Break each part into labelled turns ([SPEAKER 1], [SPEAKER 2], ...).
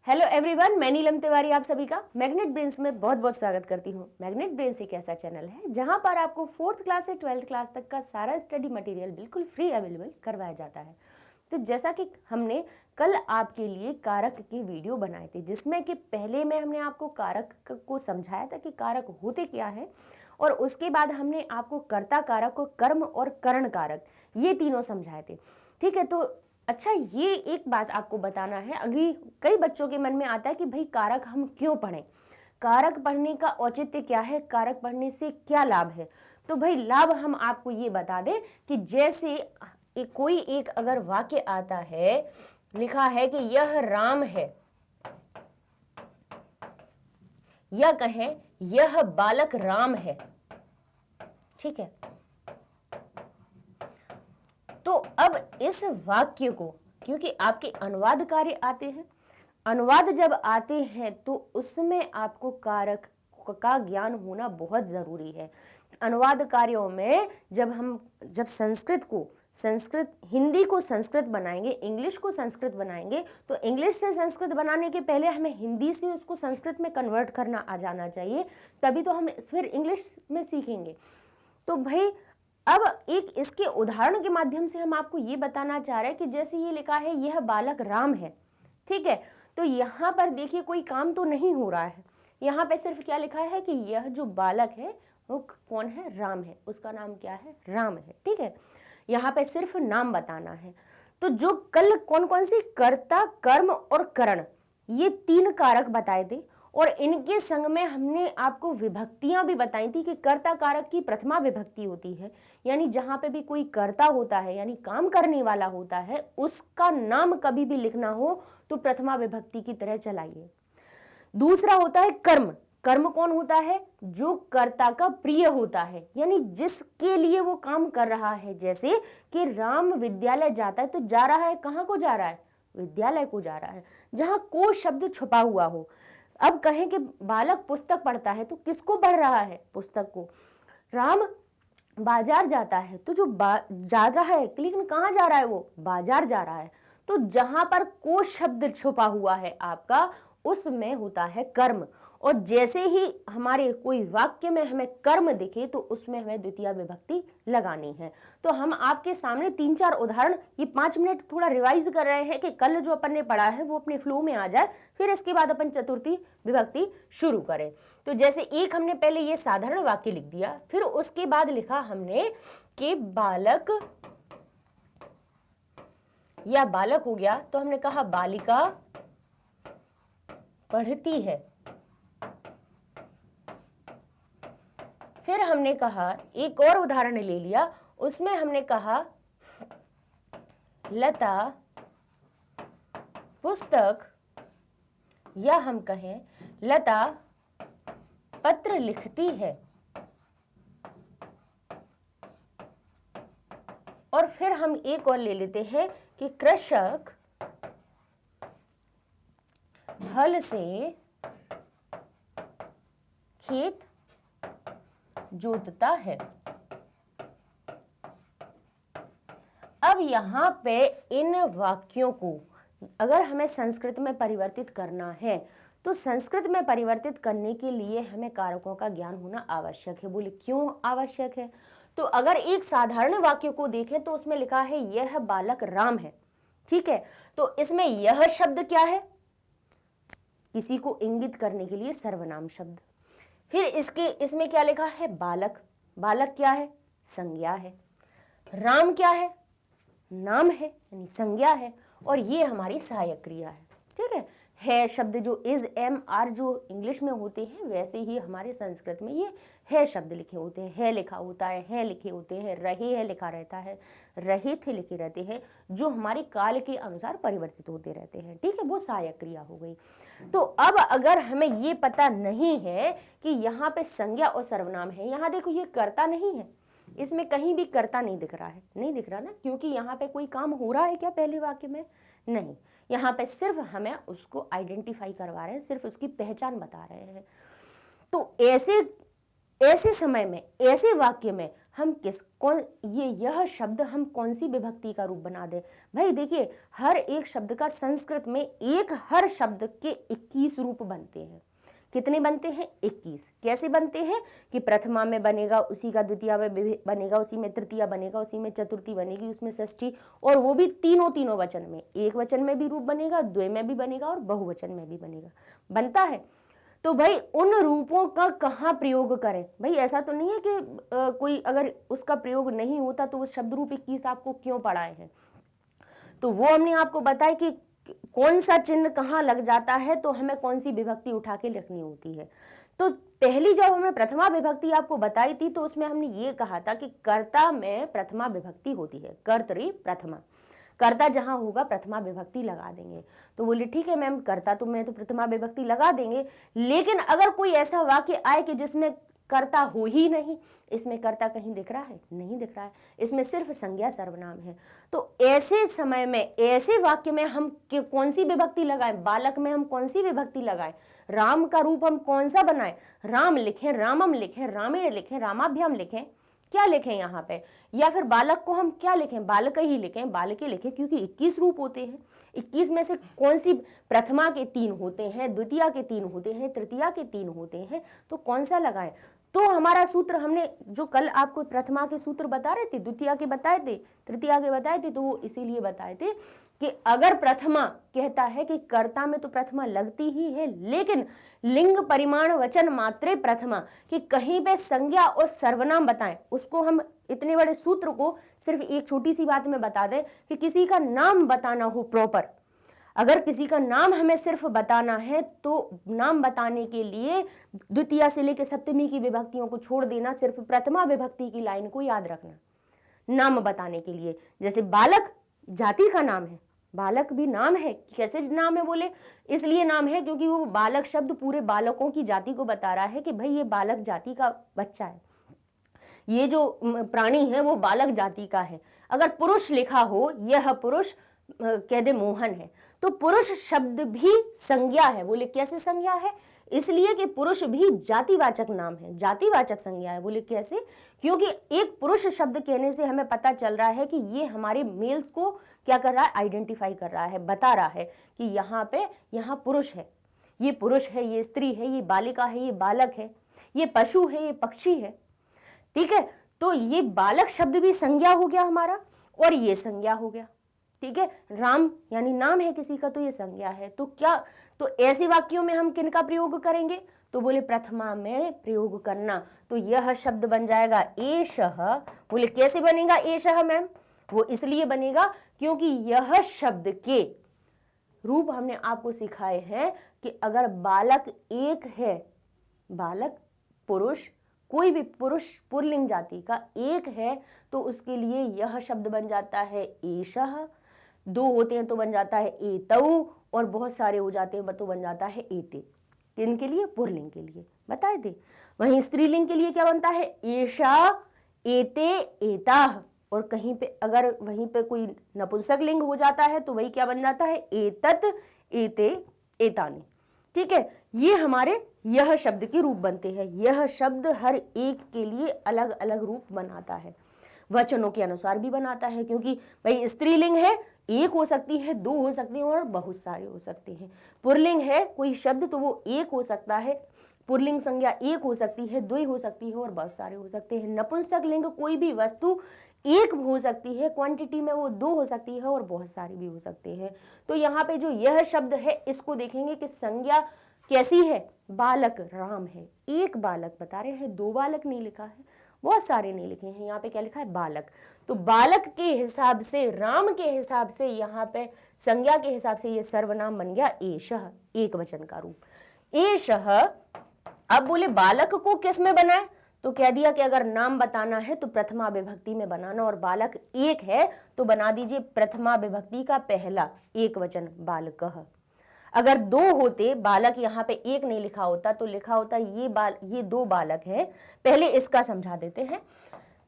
[SPEAKER 1] Hello everyone, मैं नीलम तिवारी आप सभी का मैग्नेट ब्रेन्स में बहुत बहुत स्वागत करती हूँ। मैग्नेट ब्रेन्स एक ऐसा चैनल है जहाँ पर आपको 4th क्लास से 12th क्लास तक का सारा स्टडी मटेरियल बिल्कुल फ्री अवेलेबल करवाया जाता है। तो जैसा कि हमने कल आपके लिए कारक की वीडियो बनाए थे, जिसमें कि पहले में हमने आपको कारक को समझाया था कि कारक होते क्या हैं, और उसके बाद हमने आपको कर्ता कारक को कर्म और करण कारक ये तीनों समझाए थे। ठीक है, तो अच्छा, ये एक बात आपको बताना है। अभी कई बच्चों के मन में आता है कि भाई कारक हम क्यों पढ़ें, कारक पढ़ने का औचित्य क्या है, कारक पढ़ने से क्या लाभ है। तो भाई लाभ हम आपको ये बता दें कि जैसे कोई एक अगर वाक्य आता है, लिखा है कि यह राम है, या कहें यह बालक राम है, ठीक है, तो अब इस वाक्य को, क्योंकि आपके अनुवाद कार्य आते हैं, अनुवाद जब आते हैं तो उसमें आपको कारक का ज्ञान होना बहुत जरूरी है। अनुवाद कार्यों में जब हिंदी को संस्कृत बनाएंगे, इंग्लिश को संस्कृत बनाएंगे, तो इंग्लिश से संस्कृत बनाने के पहले हमें हिंदी से उसको संस्कृत में कन्वर्ट करना आ जाना चाहिए, तभी तो हम फिर इंग्लिश में सीखेंगे। तो भाई अब एक इसके उदाहरण के माध्यम से हम आपको ये बताना चाह रहे हैं कि जैसे ये लिखा है यह बालक राम है, ठीक है, तो यहाँ पर देखिए कोई काम तो नहीं हो रहा है। यहाँ पे सिर्फ क्या लिखा है कि यह जो बालक है वो कौन है, राम है, उसका नाम क्या है, राम है, ठीक है, यहाँ पे सिर्फ नाम बताना है। तो जो कल कौन कौन सी कर्ता, कर्म और करण, ये 3 कारक बताए थे, और इनके संग में हमने आपको विभक्तियां भी बताई थी कि कर्ता कारक की प्रथमा विभक्ति होती है, यानी जहां पे भी कोई कर्ता होता है यानी काम करने वाला होता है, उसका नाम कभी भी लिखना हो तो प्रथमा विभक्ति की तरह चलाइए। दूसरा होता है कर्म। कर्म कौन होता है, जो कर्ता का प्रिय होता है, यानी जिसके लिए वो काम कर रहा है। जैसे कि राम विद्यालय जाता है, तो जा रहा है, कहाँ को जा रहा है, विद्यालय को जा रहा है, जहां को शब्द छुपा हुआ हो। अब कहें कि बालक पुस्तक पढ़ता है, तो किसको पढ़ रहा है, पुस्तक को। राम बाजार जाता है, तो जो जा रहा है, लेकिन कहाँ जा रहा है, वो बाजार जा रहा है, तो जहां पर को शब्द छुपा हुआ है आपका, उसमें होता है कर्म। और जैसे ही हमारे कोई वाक्य में हमें कर्म दिखे तो उसमें हमें द्वितीय विभक्ति लगानी है। तो हम आपके सामने 3-4 उदाहरण, ये 5 मिनट थोड़ा रिवाइज कर रहे हैं कि कल जो अपन ने पढ़ा है वो अपने फ्लो में आ जाए, फिर इसके बाद अपन चतुर्थी विभक्ति शुरू करें। तो जैसे एक हमने पहले ये साधारण वाक्य लिख दिया, फिर उसके बाद लिखा हमने कि बालक, या बालक हो गया, तो हमने कहा बालिका पढ़ती है। फिर हमने कहा, एक और उदाहरण ले लिया, उसमें हमने कहा लता पुस्तक, या हम कहें लता पत्र लिखती है। और फिर हम एक और ले लेते हैं कि कृषक हल से खेत जोतता है। अब यहां पे इन वाक्यों को अगर हमें संस्कृत में परिवर्तित करना है, तो संस्कृत में परिवर्तित करने के लिए हमें कारकों का ज्ञान होना आवश्यक है। बोले क्यों आवश्यक है, तो अगर एक साधारण वाक्य को देखें तो उसमें लिखा है यह बालक राम है, ठीक है, तो इसमें यह शब्द क्या है, किसी को इंगित करने के लिए सर्वनाम शब्द। फिर इसमें क्या लिखा है, बालक। बालक क्या है, संज्ञा है। राम क्या है, नाम है यानी संज्ञा है, और ये हमारी सहायक क्रिया है, ठीक है शब्द जो इज, एम, आर जो इंग्लिश में होते हैं, वैसे ही हमारे संस्कृत में ये है शब्द लिखे होते हैं। है लिखा होता है लिखे होते हैं, रहे है लिखा रहता है, रहे थे लिखे रहते हैं, जो हमारे काल के अनुसार परिवर्तित होते रहते हैं, ठीक है, वो सहायक क्रिया हो गई। तो अब अगर हमें ये पता नहीं है कि यहाँ पे संज्ञा और सर्वनाम है, यहाँ देखो ये कर्ता नहीं है, इसमें कहीं भी कर्ता नहीं दिख रहा है, नहीं दिख रहा ना, क्योंकि यहाँ पे कोई काम हो रहा है क्या पहले वाक्य में, नहीं, यहाँ पे सिर्फ हमें उसको आइडेंटिफाई करवा रहे हैं, सिर्फ उसकी पहचान बता रहे हैं। तो ऐसे ऐसे समय में, ऐसे वाक्य में हम यह शब्द हम कौन सी विभक्ति का रूप बना दें? भाई देखिए, हर एक शब्द का संस्कृत में हर शब्द के 21 रूप बनते हैं। कितने बनते हैं? 21। कैसे बनते हैं कि प्रथमा में बनेगा, उसी का द्वितीया में बनेगा, उसी में तृतीया बनेगा, उसी में चतुर्थी बनेगी, उसमें षष्ठी, और वो भी तीनों वचन में। एक वचन में भी रूप बनेगा, द्वय में भी बनेगा और बहुवचन में भी बनेगा, बनता है। तो भाई उन रूपों का कहाँ प्रयोग करें? भाई ऐसा तो नहीं है कि कोई अगर उसका प्रयोग नहीं होता तो वो शब्द रूप 21 आपको क्यों पढ़ाए हैं। तो वो हमने आपको बताया कि कौन सा चिन्ह कहाँ लग जाता है, तो हमें कौन सी विभक्ति उठा के लिखनी होती है। तो पहली जब हमने प्रथमा विभक्ति आपको बताई थी तो उसमें हमने ये कहा था कि कर्ता में प्रथमा विभक्ति होती है, कर्तरी प्रथमा। कर्ता जहां होगा प्रथमा विभक्ति लगा देंगे। तो बोले ठीक है मैम, कर्ता तो मैं तो प्रथमा विभक्ति लगा देंगे, लेकिन अगर कोई ऐसा वाक्य आए कि जिसमें कर्ता हो ही नहीं, इसमें कर्ता कहीं दिख रहा है? नहीं दिख रहा है, इसमें सिर्फ संज्ञा सर्वनाम है। तो ऐसे समय में, ऐसे वाक्य में हम कौन सी विभक्ति लगाएं? बालक में हम कौन सी विभक्ति लगाएं? राम का रूप हम कौन सा बनाएं? राम लिखें, रामम लिखें, रामेण लिखें, रामाभ्याम लिखें, क्या लिखें यहाँ पे? या फिर बालक को हम क्या लिखें? बालक ही लिखें, बालके लिखें, क्योंकि 21 रूप होते हैं। 21 में से कौन सी? प्रथमा के 3 होते हैं, द्वितीया के 3 होते हैं, तृतीया के 3 होते हैं, तो कौन सा लगाएं? तो हमारा सूत्र, हमने जो कल आपको प्रथमा के सूत्र बता रहे थे, द्वितीया के बताए थे, तृतीया के बताए थे, तो वो इसीलिए बताए थे कि अगर प्रथमा कहता है कि कर्ता में तो प्रथमा लगती ही है, लेकिन लिंग परिमाण वचन मात्रे प्रथमा, कि कहीं पे संज्ञा और सर्वनाम बताएं, उसको हम इतने बड़े सूत्र को सिर्फ एक छोटी सी बात में बता दें कि किसी का नाम बताना हो प्रॉपर। अगर किसी का नाम हमें सिर्फ बताना है तो नाम बताने के लिए द्वितीया से लेकर सप्तमी की विभक्तियों को छोड़ देना, सिर्फ प्रथमा विभक्ति की लाइन को याद रखना नाम बताने के लिए। जैसे बालक जाति का नाम है, बालक भी नाम है। कैसे नाम है? बोले इसलिए नाम है क्योंकि वो बालक शब्द पूरे बालकों की जाति को बता रहा है कि भाई ये बालक जाति का बच्चा है, ये जो प्राणी है वो बालक जाति का है। अगर पुरुष लिखा हो, यह पुरुष कह दे मोहन है, तो पुरुष शब्द भी संज्ञा है। बोले कैसे संज्ञा है? इसलिए कि पुरुष भी जातिवाचक नाम है, जातिवाचक संज्ञा है। बोले कैसे? क्योंकि एक पुरुष शब्द कहने से हमें पता चल रहा है कि ये हमारे मेल्स को क्या कर रहा है? आइडेंटिफाई कर रहा है, बता रहा है कि यहाँ पुरुष है, ये पुरुष है, ये स्त्री है, ये बालिका है, ये बालक है, ये पशु है, ये पक्षी है। ठीक है, तो ये बालक शब्द भी संज्ञा हो गया हमारा, और ये संज्ञा हो गया। ठीक है, राम यानी नाम है किसी का, तो ये संज्ञा है। तो क्या, तो ऐसे वाक्यों में हम किनका प्रयोग करेंगे? तो बोले प्रथमा में प्रयोग करना। तो यह शब्द बन जाएगा एषः। बोले कैसे बनेगा एषः मैम? वो इसलिए बनेगा क्योंकि यह शब्द के रूप हमने आपको सिखाए हैं कि अगर बालक एक है, बालक पुरुष, कोई भी पुरुष पुल्लिंग जाति का एक है, तो उसके लिए यह शब्द बन जाता है एषः। 2 होते हैं तो बन जाता है एतौ, और बहुत सारे हो जाते हैं तो बन जाता है एते। किनके लिए? पुल्लिंग के लिए बताए थे। वहीं स्त्रीलिंग के लिए क्या बनता है? एषा, एते, एताः। और कहीं पे अगर वहीं पे कोई नपुंसक लिंग हो जाता है तो वही क्या बन जाता है? एतत्, एते, एतानि। ठीक है, ये हमारे यह शब्द के रूप बनते हैं। यह शब्द हर एक के लिए अलग अलग रूप बनाता है, वचनों के अनुसार भी बनाता है, क्योंकि भाई स्त्रीलिंग है, एक हो सकती है, 2 हो सकती है और बहुत सारे हो सकते हैं। पुल्लिंग है कोई शब्द तो वो एक हो सकता है, पुल्लिंग संज्ञा एक हो सकती है, 2 हो सकती है और बहुत सारे हो सकते हैं। नपुंसक लिंग कोई भी वस्तु एक हो सकती है, क्वांटिटी में वो 2 हो सकती है और बहुत सारी भी हो सकते हैं। तो यहाँ पे जो यह शब्द है इसको देखेंगे कि संज्ञा कैसी है? बालक राम है, एक बालक बता रहे हैं, 2 बालक नहीं लिखा है, बहुत सारे नहीं लिखे हैं। यहाँ पे क्या लिखा है? बालक। तो बालक के हिसाब से, राम के हिसाब से, यहाँ पे संज्ञा के हिसाब से ये सर्वनाम बन गया एषः, एक वचन का रूप एषः। अब बोले बालक को किस में बनाए? तो कह दिया कि अगर नाम बताना है तो प्रथमा विभक्ति में बनाना, और बालक एक है तो बना दीजिए प्रथमा विभक्ति का पहला एक वचन बालकः। अगर 2 होते, बालक यहाँ पे एक नहीं लिखा होता तो लिखा होता ये 2 बालक हैं, पहले इसका समझा देते हैं।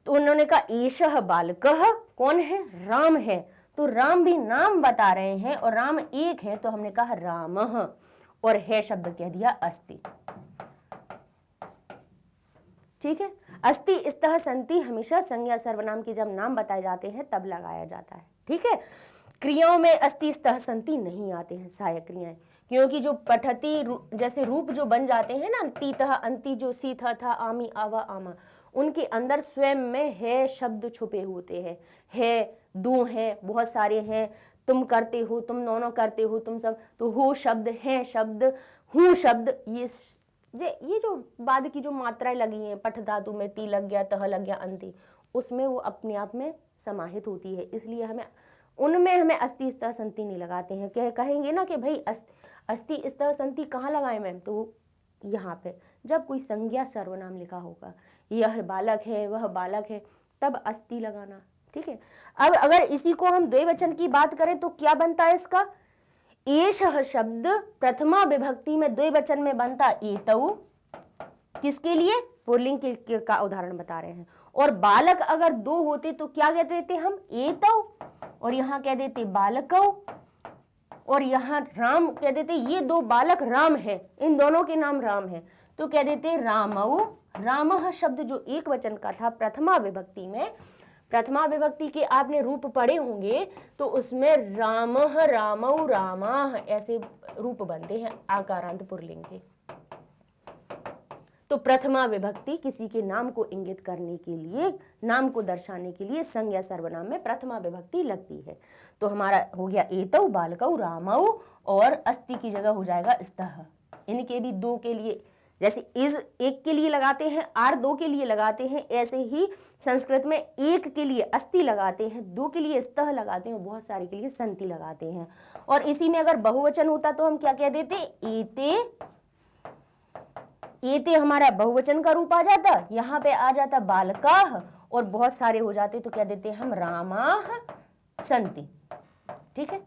[SPEAKER 1] तो उन्होंने कहा एषः बालकः, कौन है? राम है। तो राम भी नाम बता रहे हैं और राम एक है, तो हमने कहा रामः, और है शब्द कह दिया अस्ति। ठीक है। अस्ति स्तः संति हमेशा संज्ञा सर्वनाम के जब नाम बताए जाते हैं तब लगाया जाता है। ठीक है। क्रियाओं में अस्ति स्तः संति नहीं आते हैं सहायक क्रियाएं, क्योंकि जो पठती जैसे रूप जो बन जाते हैं ना, तीतः अंति, जो सी था आमी आवा आमा, उनके अंदर स्वयं में है शब्द छुपे होते हैं। है, दो हैं, बहुत सारे हैं, तुम करते हो, तुम दोनों करते हो, तुम सब, तो हो शब्द, है शब्द, हूँ शब्द, ये जो बाद की जो मात्राएं लगी हैं, पठ धातु में ती लग गया, तह लग गया, अंति, उसमें वो अपने आप में समाहित होती है। इसलिए हमें उनमें हमें अस्ति स्तः संति नहीं लगाते हैं। कहेंगे ना कि भाई अस्ति स्तः संति कहाँ लगाएं मैम, तो यहाँ पे जब कोई संज्ञा सर्वनाम लिखा होगा, यह बालक है, वह बालक है, तब अस्ति लगाना। ठीक है। अब अगर इसी को हम द्विवचन की बात करें तो क्या बनता है इसका, एषः शब्द प्रथमा विभक्ति में द्विवचन में बनता एतौ, किसके लिए, पुल्लिंग का उदाहरण बता रहे हैं। और बालक अगर दो होते तो क्या कह देते हम, एतौ, और यहाँ कह देते बालकौ, और यहाँ राम कह देते, ये दो बालक राम है, इन दोनों के नाम राम है, तो कह देते रामौ। रामः शब्द जो एक वचन का था प्रथमा विभक्ति में, प्रथमा विभक्ति के आपने रूप पढ़े होंगे, तो उसमें रामः, रामौ, रामाः ऐसे रूप बनते हैं आकारांत पुल्लिंग के। तो प्रथमा विभक्ति किसी के नाम को इंगित करने के लिए, नाम को दर्शाने के लिए संज्ञा सर्वनाम में प्रथमा विभक्ति लगती है। तो हमारा हो गया एतौ, बालकौ, रामौ, और अस्ति की जगह हो जाएगा स्तः। इनके भी दो के लिए, जैसे इज एक के लिए लगाते हैं, आर दो के लिए लगाते हैं, ऐसे ही संस्कृत में एक के लिए अस्ति लगाते हैं, दो के लिए स्तः लगाते हैं, बहुत सारे के लिए संति लगाते हैं। और इसी में अगर बहुवचन होता तो हम क्या कह देते, एते। एते हमारा बहुवचन का रूप आ जाता, यहाँ पे आ जाता बालकाः, और बहुत सारे हो जाते तो क्या देते हम, रामाः सन्ति। ठीक है।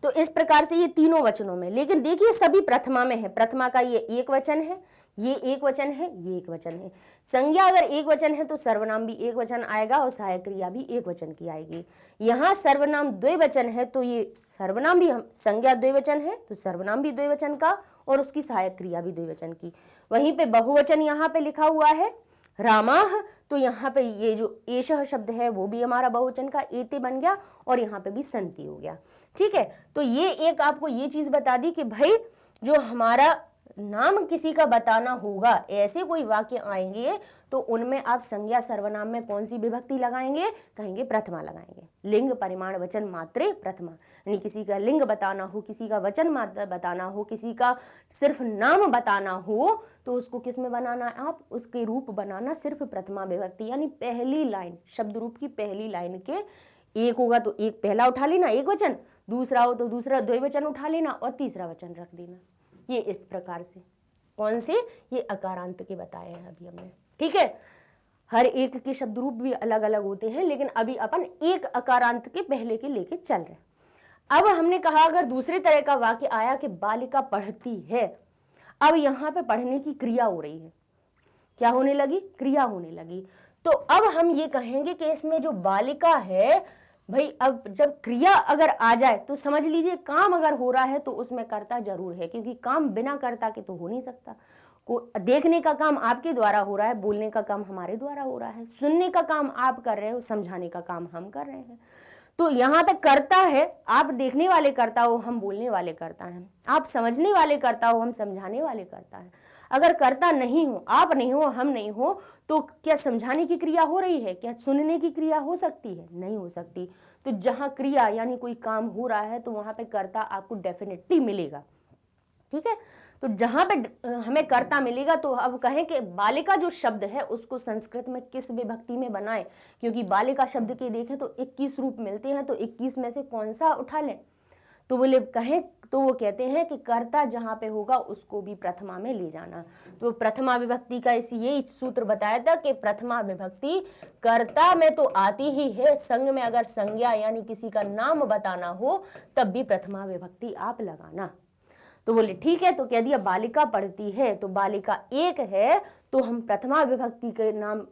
[SPEAKER 1] तो इस प्रकार से ये तीनों वचनों में, लेकिन देखिए सभी प्रथमा में है। प्रथमा का ये एक वचन है, ये एक वचन है, ये एक वचन है। संज्ञा अगर एक वचन है तो सर्वनाम भी एक वचन आएगा और सहायक क्रिया भी एक वचन की आएगी। यहाँ सर्वनाम द्विवचन है तो ये सर्वनाम भी, हम संज्ञा द्विवचन है तो सर्वनाम भी द्विवचन का और उसकी सहायक क्रिया भी द्विवचन की। वहीं पे बहुवचन यहाँ पे लिखा हुआ है रामाः, तो यहाँ पे ये जो एषः शब्द है वो भी हमारा बहुवचन का एते बन गया, और यहाँ पे भी संति हो गया। ठीक है। तो ये एक आपको ये चीज बता दी कि भाई जो हमारा नाम किसी का बताना होगा, ऐसे कोई वाक्य आएंगे तो उनमें आप संज्ञा सर्वनाम में कौन सी विभक्ति लगाएंगे, कहेंगे प्रथमा लगाएंगे। लिंग परिमाण वचन मात्रे प्रथमा, यानी किसी का लिंग बताना हो, किसी का वचन मात्र बताना हो, किसी का सिर्फ नाम बताना हो, तो उसको किस में बनाना, आप उसके रूप बनाना सिर्फ प्रथमा विभक्ति, यानी पहली लाइन, शब्द रूप की पहली लाइन के, एक होगा तो एक पहला उठा लेना एक वचन, दूसरा हो तो दूसरा द्विवचन उठा लेना, और तीसरा वचन रख देना। ये इस प्रकार से, कौन से, ये अकारांत के बताए हैं अभी हमने। ठीक है। हर एक के शब्द रूप भी अलग अलग होते हैं, लेकिन अभी अपन एक अकारांत के पहले के लेके चल रहे हैं। अब हमने कहा अगर दूसरे तरह का वाक्य आया कि बालिका पढ़ती है, अब यहाँ पे पढ़ने की क्रिया हो रही है, क्या होने लगी, क्रिया होने लगी। तो अब हम ये कहेंगे कि इसमें जो बालिका है, भाई अब जब क्रिया अगर आ जाए तो समझ लीजिए काम अगर हो रहा है तो उसमें कर्ता जरूर है, क्योंकि काम बिना कर्ता के तो हो नहीं सकता। को देखने का काम आपके द्वारा हो रहा है, बोलने का काम हमारे द्वारा हो रहा है, सुनने का काम आप कर रहे हो, समझाने का काम हम कर रहे हैं। तो यहाँ पे कर्ता है, आप देखने वाले कर्ता हो, हम बोलने वाले कर्ता हैं, आप समझने वाले कर्ता हो, हम समझाने वाले कर्ता हैं। अगर कर्ता नहीं हो, आप नहीं हो, हम नहीं हो, तो क्या समझाने की क्रिया हो रही है, क्या सुनने की क्रिया हो सकती है, नहीं हो सकती। तो जहाँ क्रिया यानी कोई काम हो रहा है तो वहां पे कर्ता आपको डेफिनेटली मिलेगा। ठीक है। तो जहां पे हमें कर्ता मिलेगा, तो अब कहें कि बालिका जो शब्द है उसको संस्कृत में किस विभक्ति में बनाए, क्योंकि बालिका शब्द के देखें तो 21 रूप मिलते हैं, तो 21 में से कौन सा उठा लें, तो बोले कहें, तो वो कहते हैं कि कर्ता जहां पे होगा उसको भी प्रथमा में ले जाना। तो प्रथमा विभक्ति का इसी यही सूत्र बताया था कि प्रथमा विभक्ति कर्ता में तो आती ही है, संग में अगर संज्ञा यानी किसी का नाम बताना हो तब भी प्रथमा विभक्ति आप लगाना। तो बोले ठीक है। तो कह दिया बालिका पढ़ती है, तो बालिका एक है, तो हम प्रथमा विभक्ति के नाम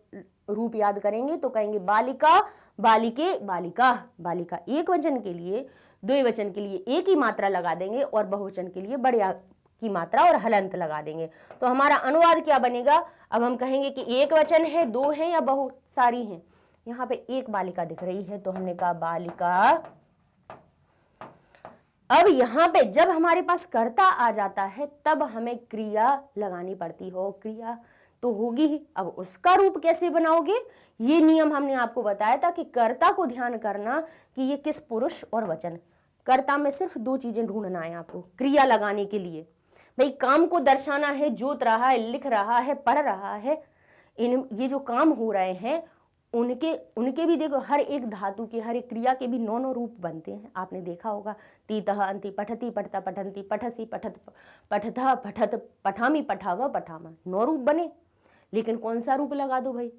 [SPEAKER 1] रूप याद करेंगे तो कहेंगे बालिका, बालिके, बालिका। बालिका एक वचन के लिए, द्विवचन के लिए एक ही मात्रा लगा देंगे और बहुवचन के लिए बड़े की मात्रा और हलंत लगा देंगे। तो हमारा अनुवाद क्या बनेगा? अब हम कहेंगे कि एक वचन है, दो हैं या बहुत सारी हैं। यहाँ पे एक बालिका दिख रही है तो हमने कहा बालिका। अब यहाँ पे जब हमारे पास कर्ता आ जाता है तब हमें क्रिया लगानी पड़ती हो, क्रिया तो होगी ही। अब उसका रूप कैसे बनाओगे? ये नियम हमने आपको बताया था कि कर्ता को ध्यान करना कि ये किस पुरुष और वचन। कर्ता में सिर्फ दो चीजें ढूंढना है आपको क्रिया लगाने के लिए। भाई काम को दर्शाना है, जोत रहा है, लिख रहा है, पढ़ रहा है, ये जो काम हो रहे हैं उनके भी देखो हर एक धातु के, हर एक क्रिया के भी 9 रूप बनते हैं। आपने देखा होगा तीतः अंति, पठति पठता पठन्ति, पठसी पठत पठथा पठत, पठामी पठावा पठामा, 9 रूप बने। लेकिन कौन सा रूप लगा दो भाई?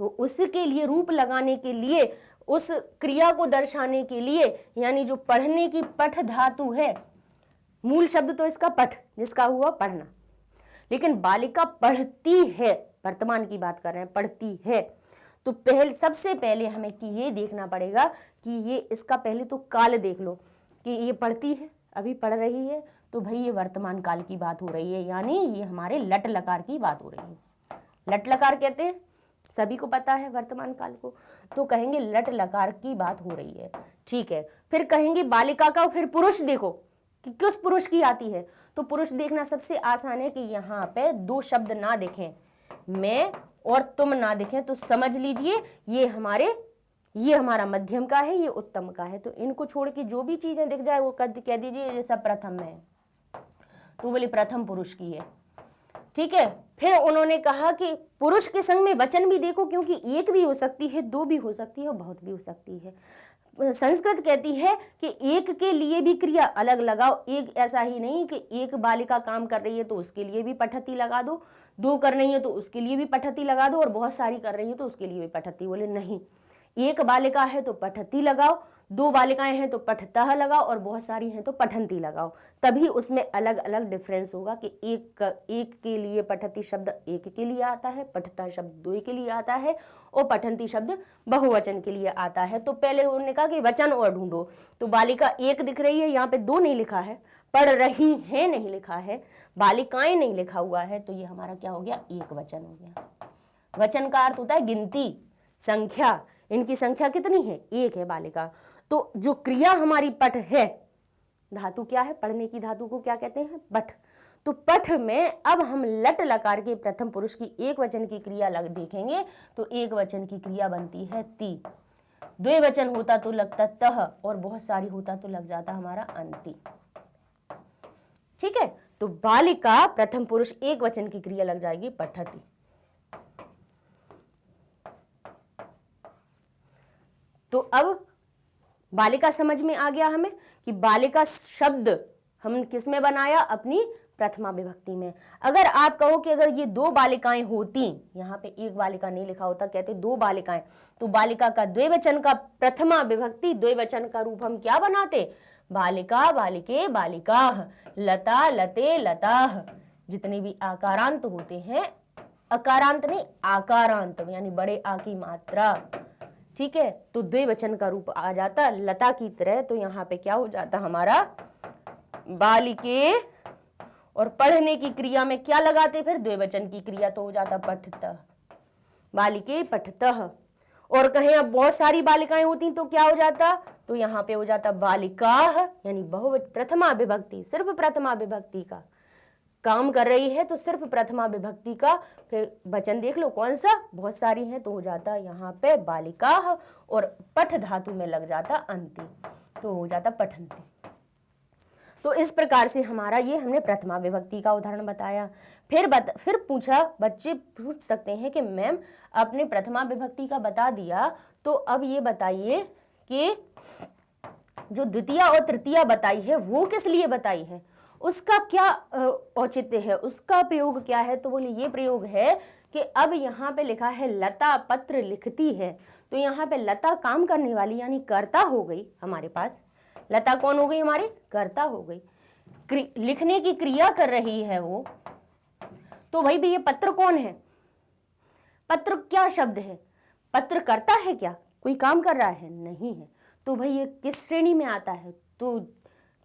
[SPEAKER 1] तो उसके लिए रूप लगाने के लिए, उस क्रिया को दर्शाने के लिए, यानी जो पढ़ने की पठ धातु है, मूल शब्द तो इसका पठ, जिसका हुआ पढ़ना। लेकिन बालिका पढ़ती है, वर्तमान की बात कर रहे हैं, पढ़ती है। तो सबसे पहले हमें कि ये देखना पड़ेगा कि ये इसका पहले तो काल देख लो कि ये पढ़ती है, अभी पढ़ रही है, तो भाई ये वर्तमान काल की बात हो रही है, यानी ये हमारे लट लकार की बात हो रही है। लट लकार कहते हैं, सभी को पता है वर्तमान काल को, तो कहेंगे लट लकार की बात हो रही है। ठीक है, फिर कहेंगे बालिका का फिर पुरुष देखो कि किस पुरुष की आती है। तो पुरुष देखना सबसे आसान है कि यहाँ पे 2 शब्द ना दिखें, मैं और तुम ना दिखें, तो समझ लीजिए ये हमारा मध्यम का है, ये उत्तम का है। तो इनको छोड़ के जो भी चीजें दिख जाए वो कह दीजिए ये सब प्रथम में है, तो बोले प्रथम पुरुष की है। ठीक है, फिर उन्होंने कहा कि पुरुष के संग में वचन भी देखो, क्योंकि एक भी हो सकती है, 2 भी हो सकती है और बहुत भी हो सकती है। संस्कृत कहती है कि एक के लिए भी क्रिया अलग लगाओ, एक ऐसा ही नहीं कि एक बालिका काम कर रही है तो उसके लिए भी पठती लगा दो, 2 कर रही है तो उसके लिए भी पठती लगा दो, और बहुत सारी कर रही है तो उसके लिए भी पठती। बोले नहीं, एक बालिका है तो पठती लगाओ, 2 बालिकाएं हैं तो पठतः लगाओ, और बहुत सारी हैं तो पठंती लगाओ। तभी उसमें अलग अलग डिफरेंस होगा कि एक के लिए पठती शब्द एक के लिए आता है, पठता शब्द 2 के लिए आता है, और पठंती शब्द बहुवचन के लिए आता है। तो पहले उन्होंने कहा कि वचन और ढूंढो, तो बालिका एक दिख रही है, यहाँ पे 2 नहीं लिखा है, पढ़ रही है नहीं लिखा है, बालिकाएं नहीं लिखा हुआ है, तो ये हमारा क्या हो गया? एक वचन हो गया। वचन का अर्थ होता है गिनती, संख्या। इनकी संख्या कितनी है? 1 है बालिका। तो जो क्रिया हमारी पठ है, धातु क्या है? पढ़ने की धातु को क्या कहते हैं? पठ। तो पठ में अब हम लट लकार के प्रथम पुरुष की एक वचन की क्रिया देखेंगे, तो एक वचन की क्रिया बनती है ती, 2 वचन होता तो लगता तह, और बहुत सारी होता तो लग जाता हमारा अंति। ठीक है, तो बालिका प्रथम पुरुष एक वचन की क्रिया लग जाएगी पठती। तो अब बालिका समझ में आ गया हमें कि बालिका शब्द हम किस में बनाया? अपनी प्रथमा विभक्ति में। अगर आप कहो कि अगर ये 2 बालिकाएं होती, यहाँ पे एक बालिका नहीं लिखा होता, कहते 2 बालिकाएं, तो बालिका का द्विवचन का प्रथमा विभक्ति द्विवचन का रूप हम क्या बनाते? बालिका, बालिके, बालिकाः, लता, लते, लताः। जितने भी आकारांत होते हैं, अकारांत नहीं आकारांत, यानी बड़े आ की मात्रा। ठीक है, तो द्विवचन का रूप आ जाता लता की तरह, तो यहाँ पे क्या हो जाता हमारा? बालिके, और पढ़ने की क्रिया में क्या लगाते फिर? द्विवचन की क्रिया, तो हो जाता पठतः, बालिके पठतः। और कहें अब बहुत सारी बालिकाएं होती तो क्या हो जाता? तो यहाँ पे हो जाता बालिकाः, यानी प्रथमा विभक्ति, सिर्फ प्रथमा विभक्ति का काम कर रही है, तो सिर्फ प्रथमा विभक्ति का फिर वचन देख लो कौन सा? बहुत सारी हैं, तो हो जाता यहाँ पे बालिकाः, और पठ धातु में लग जाता अंति, तो हो जाता पठन्ति। तो इस प्रकार से हमारा ये हमने प्रथमा विभक्ति का उदाहरण बताया। फिर पूछा, बच्चे पूछ सकते हैं कि मैम आपने प्रथमा विभक्ति का बता दिया, तो अब ये बताइए कि जो द्वितीय और तृतीय बताई है वो किस लिए बताई है, उसका क्या औचित्य है, उसका प्रयोग क्या है? तो बोले ये प्रयोग है कि अब यहाँ पे लिखा है लता पत्र लिखती है, तो यहाँ पे लता काम करने वाली यानी कर्ता हो गई हमारे पास। लता कौन हो गई? हमारी कर्ता हो गई। लिखने की क्रिया कर रही है वो, तो भाई ये पत्र कौन है? पत्र क्या शब्द है? पत्र करता है क्या? कोई काम कर रहा है? नहीं है। तो भाई ये किस श्रेणी में आता है? तो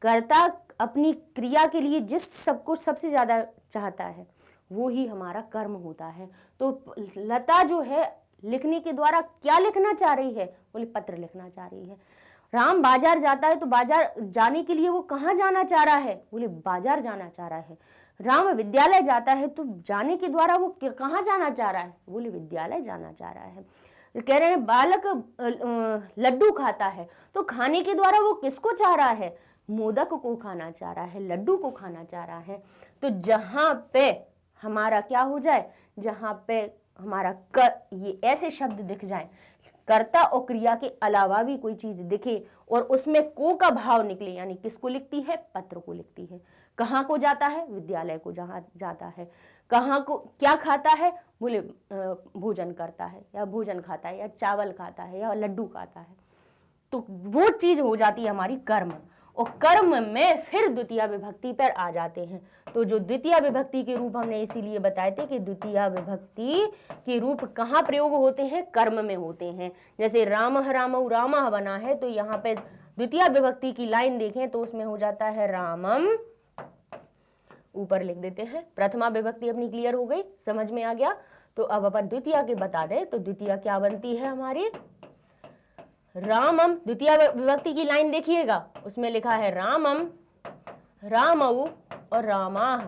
[SPEAKER 1] कर्ता अपनी क्रिया के लिए जिस सब कुछ सबसे ज़्यादा चाहता है वो ही हमारा कर्म होता है। तो लता जो है लिखने के द्वारा क्या लिखना चाह रही है, बोले पत्र लिखना चाह रही है। राम बाजार जाता है तो बाजार जाने के लिए वो कहाँ जाना चाह रहा है, बोले बाजार जाना चाह रहा है। राम विद्यालय जाता है तो जाने के द्वारा वो कहाँ जाना चाह रहा है, बोले विद्यालय जाना चाह रहा है। कह रहे हैं बालक लड्डू खाता है तो खाने के द्वारा वो किसको चाह रहा है, मोदक को खाना चाह रहा है, लड्डू को खाना चाह रहा है। तो जहां पे हमारा क्या हो जाए, जहां पे हमारा ये ऐसे शब्द दिख जाए, कर्ता और क्रिया के अलावा भी कोई चीज दिखे और उसमें को का भाव निकले, यानी किसको लिखती है, पत्र को लिखती है। कहाँ को जाता है, विद्यालय को जहाँ जाता है। कहाँ को क्या खाता है, बोले भोजन करता है या भोजन खाता है या चावल खाता है या लड्डू खाता है। तो वो चीज हो जाती है हमारी कर्म, और कर्म में फिर द्वितीय विभक्ति पर आ जाते हैं। तो जो द्वितीय विभक्ति के रूप हमने इसीलिए बताए थे कि द्वितीय विभक्ति के रूप कहाँ प्रयोग होते हैं, कर्म में होते हैं। जैसे रामः रामौ रामः बना है तो यहाँ पे द्वितीय विभक्ति की लाइन देखें तो उसमें हो जाता है रामम, ऊपर लिख देते हैं। प्रथमा विभक्ति अपनी क्लियर हो गई, समझ में आ गया। तो अब अपन द्वितीय के बता दें तो द्वितीय क्या बनती है हमारी, रामम। द्वितीय विभक्ति की लाइन देखिएगा, उसमें लिखा है रामम, रामऊ और रामाह।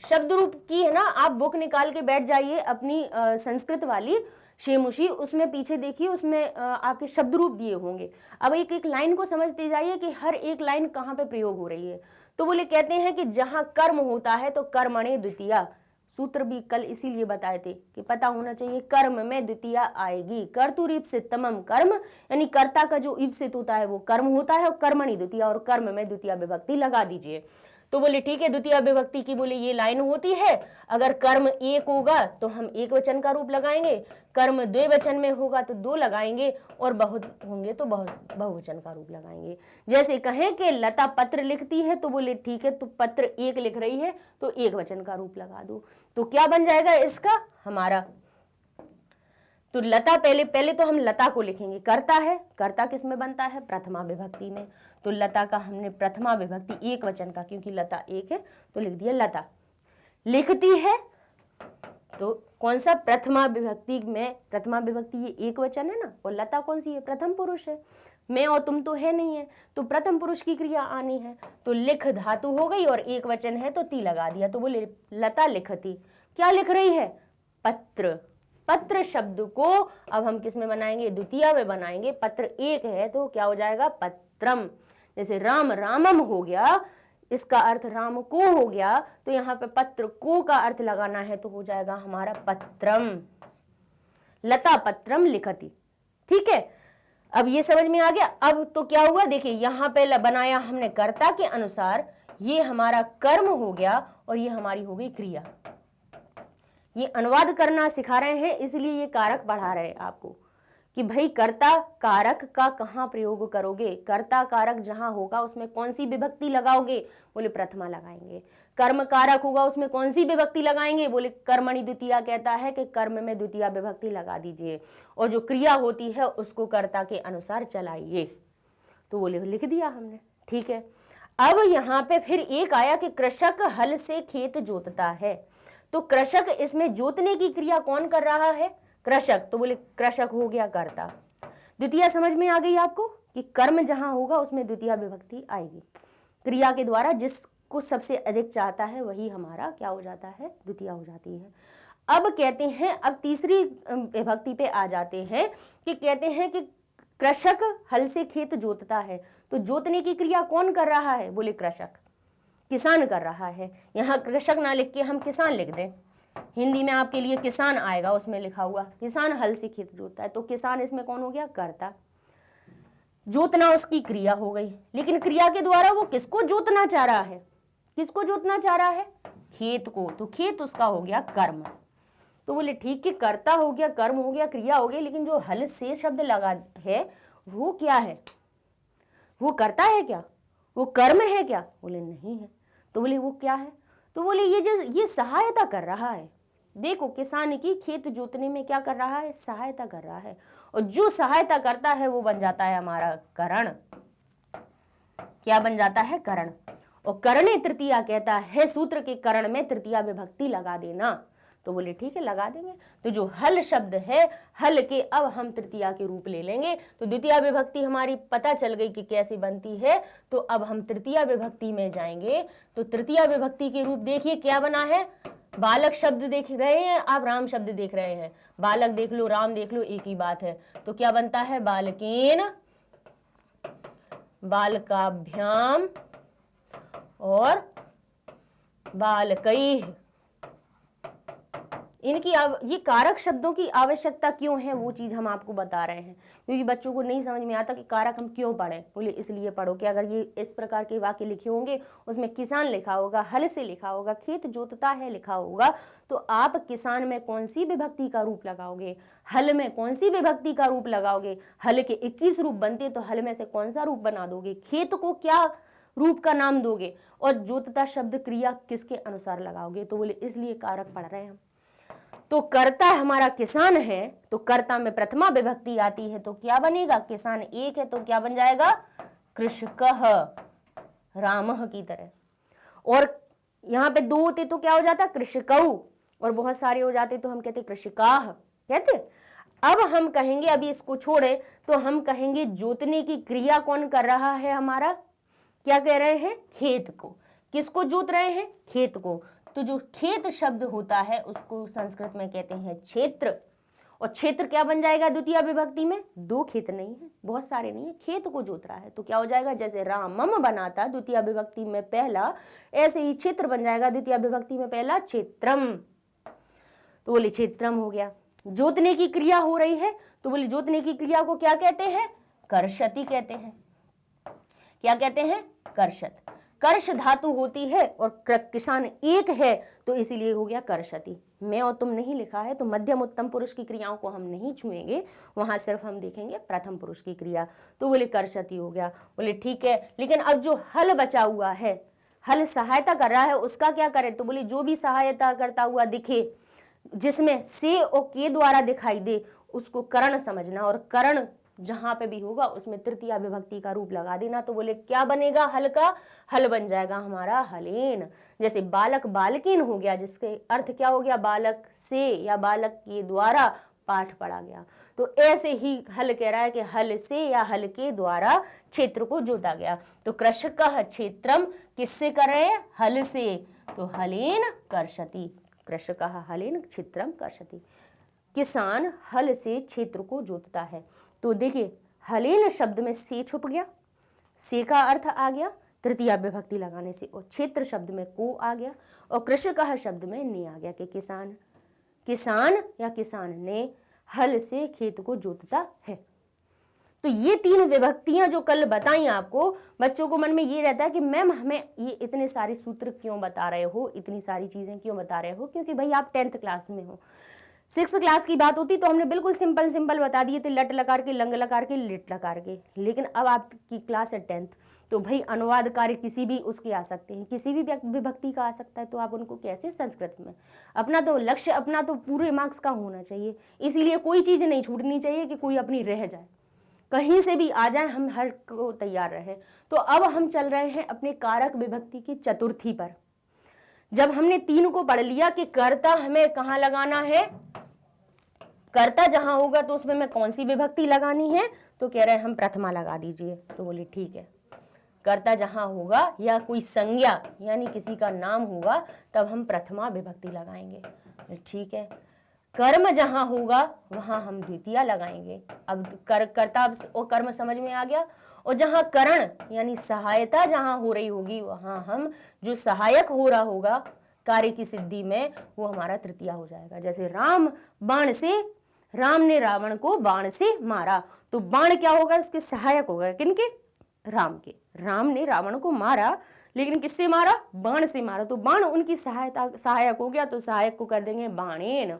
[SPEAKER 1] शब्द रूप की है ना, आप बुक निकाल के बैठ जाइए अपनी संस्कृत वाली शेमुशी, उसमें पीछे देखिए, उसमें आपके शब्द रूप दिए होंगे। अब एक एक लाइन को समझते जाइए कि हर एक लाइन कहाँ पे प्रयोग हो रही है। तो बोले कहते हैं कि जहां कर्म होता है तो कर्मणे द्वितीया, सूत्र भी कल इसीलिए बताए थे कि पता होना चाहिए कर्म में द्वितीया आएगी। कर्तुर ईप्सित तमम कर्म, यानी कर्ता का जो ईप्सित होता है वो कर्म होता है, और कर्मणि द्वितीया, और कर्म में द्वितीय विभक्ति लगा दीजिए। तो बोले ठीक है, द्वितीय विभक्ति की बोले ये लाइन होती है, अगर कर्म एक होगा तो हम एक वचन का रूप लगाएंगे, कर्म द्विवचन में होगा तो दो लगाएंगे, और बहुत होंगे तो बहुवचन का रूप लगाएंगे। जैसे कहें कि लता पत्र लिखती है तो बोले ठीक है, तो पत्र एक लिख रही है तो एक वचन का रूप लगा दो। तो क्या बन जाएगा इसका हमारा, तो लता पहले तो हम लता को लिखेंगे, कर्ता है, कर्ता किस में बनता है, प्रथमा विभक्ति में। तो लता का हमने प्रथमा विभक्ति एक वचन का, क्योंकि लता एक है तो लिख दिया लता। लिखती है तो कौन सा, प्रथमा विभक्ति में, प्रथमा विभक्ति ये एक वचन है ना, और लता कौन सी है, प्रथम पुरुष है। मैं और तुम तो है नहीं है, तो प्रथम पुरुष की क्रिया आनी है। तो लिख धातु हो गई और एक वचन है तो ती लगा दिया। तो बोले लता लिखती, क्या लिख रही है, पत्र। पत्र शब्द को अब हम किस में बनाएंगे, द्वितीय में बनाएंगे। पत्र एक है तो क्या हो जाएगा, पत्रम। जैसे राम रामम हो गया, इसका अर्थ राम को हो गया, तो यहाँ पे पत्र को का अर्थ लगाना है तो हो जाएगा हमारा पत्रम। लता पत्रम लिखती, ठीक है। अब ये समझ में आ गया। अब तो क्या हुआ, देखिए यहाँ पे बनाया हमने कर्ता के अनुसार, ये हमारा कर्म हो गया और ये हमारी हो गई क्रिया। ये अनुवाद करना सिखा रहे हैं इसलिए ये कारक बढ़ा रहे हैं आपको कि भाई कर्ता कारक का कहाँ प्रयोग करोगे, कर्ता कारक जहां होगा उसमें कौन सी विभक्ति लगाओगे, बोले प्रथमा लगाएंगे। कर्म कारक होगा उसमें कौन सी विभक्ति लगाएंगे, बोले कर्मणि द्वितीया कहता है कि कर्म में द्वितीया विभक्ति लगा दीजिए, और जो क्रिया होती है उसको कर्ता के अनुसार चलाइए। तो बोले लिख दिया हमने, ठीक है। अब यहाँ पे फिर एक आया कि कृषक हल से खेत जोतता है। तो कृषक, इसमें जोतने की क्रिया कौन कर रहा है, कृषक। तो बोले कृषक हो गया कर्ता। द्वितीय समझ में आ गई आपको कि कर्म जहां होगा उसमें द्वितीय विभक्ति आएगी। क्रिया के द्वारा जिसको सबसे अधिक चाहता है वही हमारा क्या हो जाता है, द्वितीय हो जाती है। अब कहते हैं, अब तीसरी विभक्ति पे आ जाते हैं कि कहते हैं कि कृषक हल से खेत जोतता है। तो जोतने की क्रिया कौन कर रहा है, बोले कृषक, किसान कर रहा है। यहाँ कृषक ना लिख के हम किसान लिख दें, हिंदी में आपके लिए किसान आएगा, उसमें लिखा हुआ किसान हल से खेत जोतता है। तो किसान इसमें कौन हो गया, कर्ता। जोतना उसकी क्रिया हो गई, लेकिन क्रिया के द्वारा वो किसको जोतना चाह रहा है, किसको जोतना चाह रहा है, खेत को। तो खेत उसका हो गया कर्म। तो बोले ठीक है, कर्ता हो गया, कर्म हो गया, क्रिया हो गई, लेकिन जो हल से शब्द लगा है वो क्या है, वो कर्ता है क्या, वो कर्म है क्या, बोले नहीं है। तो बोले वो क्या है, तो बोले ये सहायता कर रहा है। देखो किसान की खेत जोतने में क्या कर रहा है, सहायता कर रहा है, और जो सहायता करता है वो बन जाता है हमारा करण। क्या बन जाता है, करण। और करणे तृतीया कहता है सूत्र के करण में तृतीया विभक्ति लगा देना। तो बोले ठीक है लगा देंगे। तो जो हल शब्द है, हल के अब हम तृतीया के रूप ले लेंगे। तो द्वितीया विभक्ति हमारी पता चल गई कि कैसे बनती है। तो अब हम तृतीया विभक्ति में जाएंगे। तो तृतीया विभक्ति के रूप देखिए क्या बना है। बालक शब्द देख रहे हैं आप, राम शब्द देख रहे हैं। बालक देख लो, राम देख लो, एक ही बात है। तो क्या बनता है, बालकेन, बालकाभ्याम और बालकैः। इनकी ये कारक शब्दों की आवश्यकता क्यों है वो चीज हम आपको बता रहे हैं, क्योंकि बच्चों को नहीं समझ में आता कि कारक हम क्यों पढ़ें। बोले इसलिए पढ़ो कि अगर ये इस प्रकार के वाक्य लिखे होंगे, उसमें किसान लिखा होगा, हल से लिखा होगा, खेत जोतता है लिखा होगा, तो आप किसान में कौन सी विभक्ति का रूप लगाओगे, हल में कौन सी विभक्ति का रूप लगाओगे। हल के 21 रूप बनते तो हल में से कौन सा रूप बना दोगे, खेत को क्या रूप का नाम दोगे, और जोतता शब्द क्रिया किसके अनुसार लगाओगे। तो बोले इसलिए कारक पढ़ रहे हैं हम। तो कर्ता हमारा किसान है, तो कर्ता में प्रथमा विभक्ति आती है, तो क्या बनेगा, किसान एक है तो क्या बन जाएगा, कृषकः, रामः की तरह। और यहाँ पे 2 होते तो क्या हो जाता, कृषकौ, और बहुत सारे हो जाते तो हम कहते कृषकाः कहते। अब हम कहेंगे, अभी इसको छोड़े तो हम कहेंगे जोतने की क्रिया कौन कर रहा है हमारा, क्या कह रहे हैं, खेत को। किसको जोत रहे हैं, खेत को। तो जो खेत शब्द होता है उसको संस्कृत में कहते हैं क्षेत्र। और क्षेत्र क्या बन जाएगा द्वितीय विभक्ति में, 2 खेत नहीं है, बहुत सारे नहीं है, खेत को जोत रहा है। तो क्या हो जाएगा, जैसे रामम बना था द्वितीय विभक्ति में पहला, ऐसे ही क्षेत्र बन जाएगा द्वितीय विभक्ति में पहला क्षेत्रम। तो बोले क्षेत्रम हो गया। जोतने की क्रिया हो रही है, तो बोले जोतने की क्रिया को क्या कहते हैं, कर्षति कहते हैं। क्या कहते हैं, कर्षत। कर्ष धातु होती है और किसान एक है, तो इसीलिए हो गया कर्षति। मैं और तुम नहीं लिखा है, तो मध्यम उत्तम पुरुष की क्रियाओं को हम नहीं छुएंगे, वहां सिर्फ हम देखेंगे प्रथम पुरुष की क्रिया। तो बोले कर्षति हो गया। बोले ठीक है, लेकिन अब जो हल बचा हुआ है, हल सहायता कर रहा है, उसका क्या करें। तो बोले जो भी सहायता करता हुआ दिखे, जिसमें से और के द्वारा दिखाई दे, उसको करण समझना, और करण जहां पे भी होगा उसमें तृतीया विभक्ति का रूप लगा देना। तो बोले क्या बनेगा, हल का, हल बन जाएगा हमारा हलेन। जैसे बालक बालकेन हो गया, जिसके अर्थ क्या हो गया, बालक से या बालक के द्वारा पाठ पढ़ा गया। तो ऐसे ही हल कह रहा है कि हल से या हल के द्वारा क्षेत्र को जोता गया। तो कृषकः क्षेत्रम किससे कर रहे हैं, हल से, तो हलेन कर्षति, कृषकः हलेन क्षेत्रम कर्षति। किसान हल से क्षेत्र को जोतता है। तो देखिए हलेन शब्द में से छुप गया, से का अर्थ आ गया तृतीया विभक्ति लगाने से, और क्षेत्र शब्द में को आ गया, और कृषकः शब्द में ने आ गया कि किसान, किसान या किसान ने हल से खेत को जोतता है। तो ये 3 विभक्तियां जो कल बताई आपको, बच्चों को मन में ये रहता है कि मैम हमें ये इतने सारे सूत्र क्यों बता रहे हो, इतनी सारी चीजें क्यों बता रहे हो, क्योंकि भाई आप 10th क्लास में हो। 6th क्लास की बात होती तो हमने बिल्कुल सिंपल बता दिए थे, लट लकार के, लंग लकार के, लिट लकार के। लेकिन अब आपकी क्लास है 10th, तो भाई अनुवाद कार्य किसी भी उसके आ सकते हैं, किसी भी विभक्ति का आ सकता है, तो आप उनको कैसे संस्कृत में। अपना तो लक्ष्य, अपना तो पूरे मार्क्स का होना चाहिए, इसीलिए कोई चीज़ नहीं छूटनी चाहिए कि कोई अपनी रह जाए, कहीं से भी आ जाए, हम हर को तैयार रहे। तो अब हम चल रहे हैं अपने कारक विभक्ति की चतुर्थी पर। जब हमने 3 को पढ़ लिया कि कर्ता हमें कहाँ लगाना है, कर्ता जहां होगा तो उसमें मैं कौन सी विभक्ति लगानी है, तो कह रहे हैं हम प्रथमा लगा दीजिए। तो बोले ठीक है, कर्ता जहां होगा या कोई संज्ञा यानी किसी का नाम होगा तब हम प्रथमा विभक्ति लगाएंगे। ठीक है, कर्म जहां होगा वहां हम द्वितीया लगाएंगे। अब कर्ता और कर्म समझ में आ गया। और जहां करण यानी सहायता जहां हो रही होगी, वहां हम जो सहायक हो रहा होगा कार्य की सिद्धि में, वो हमारा तृतीया हो जाएगा। जैसे राम बाण से, राम ने रावण को बाण से मारा, तो बाण क्या होगा, उसके सहायक होगा, किनके, राम के। राम ने रावण को मारा, लेकिन किससे मारा, बाण से मारा, तो बाण उनकी सहायक हो गया, तो सहायक को कर देंगे बाणेन।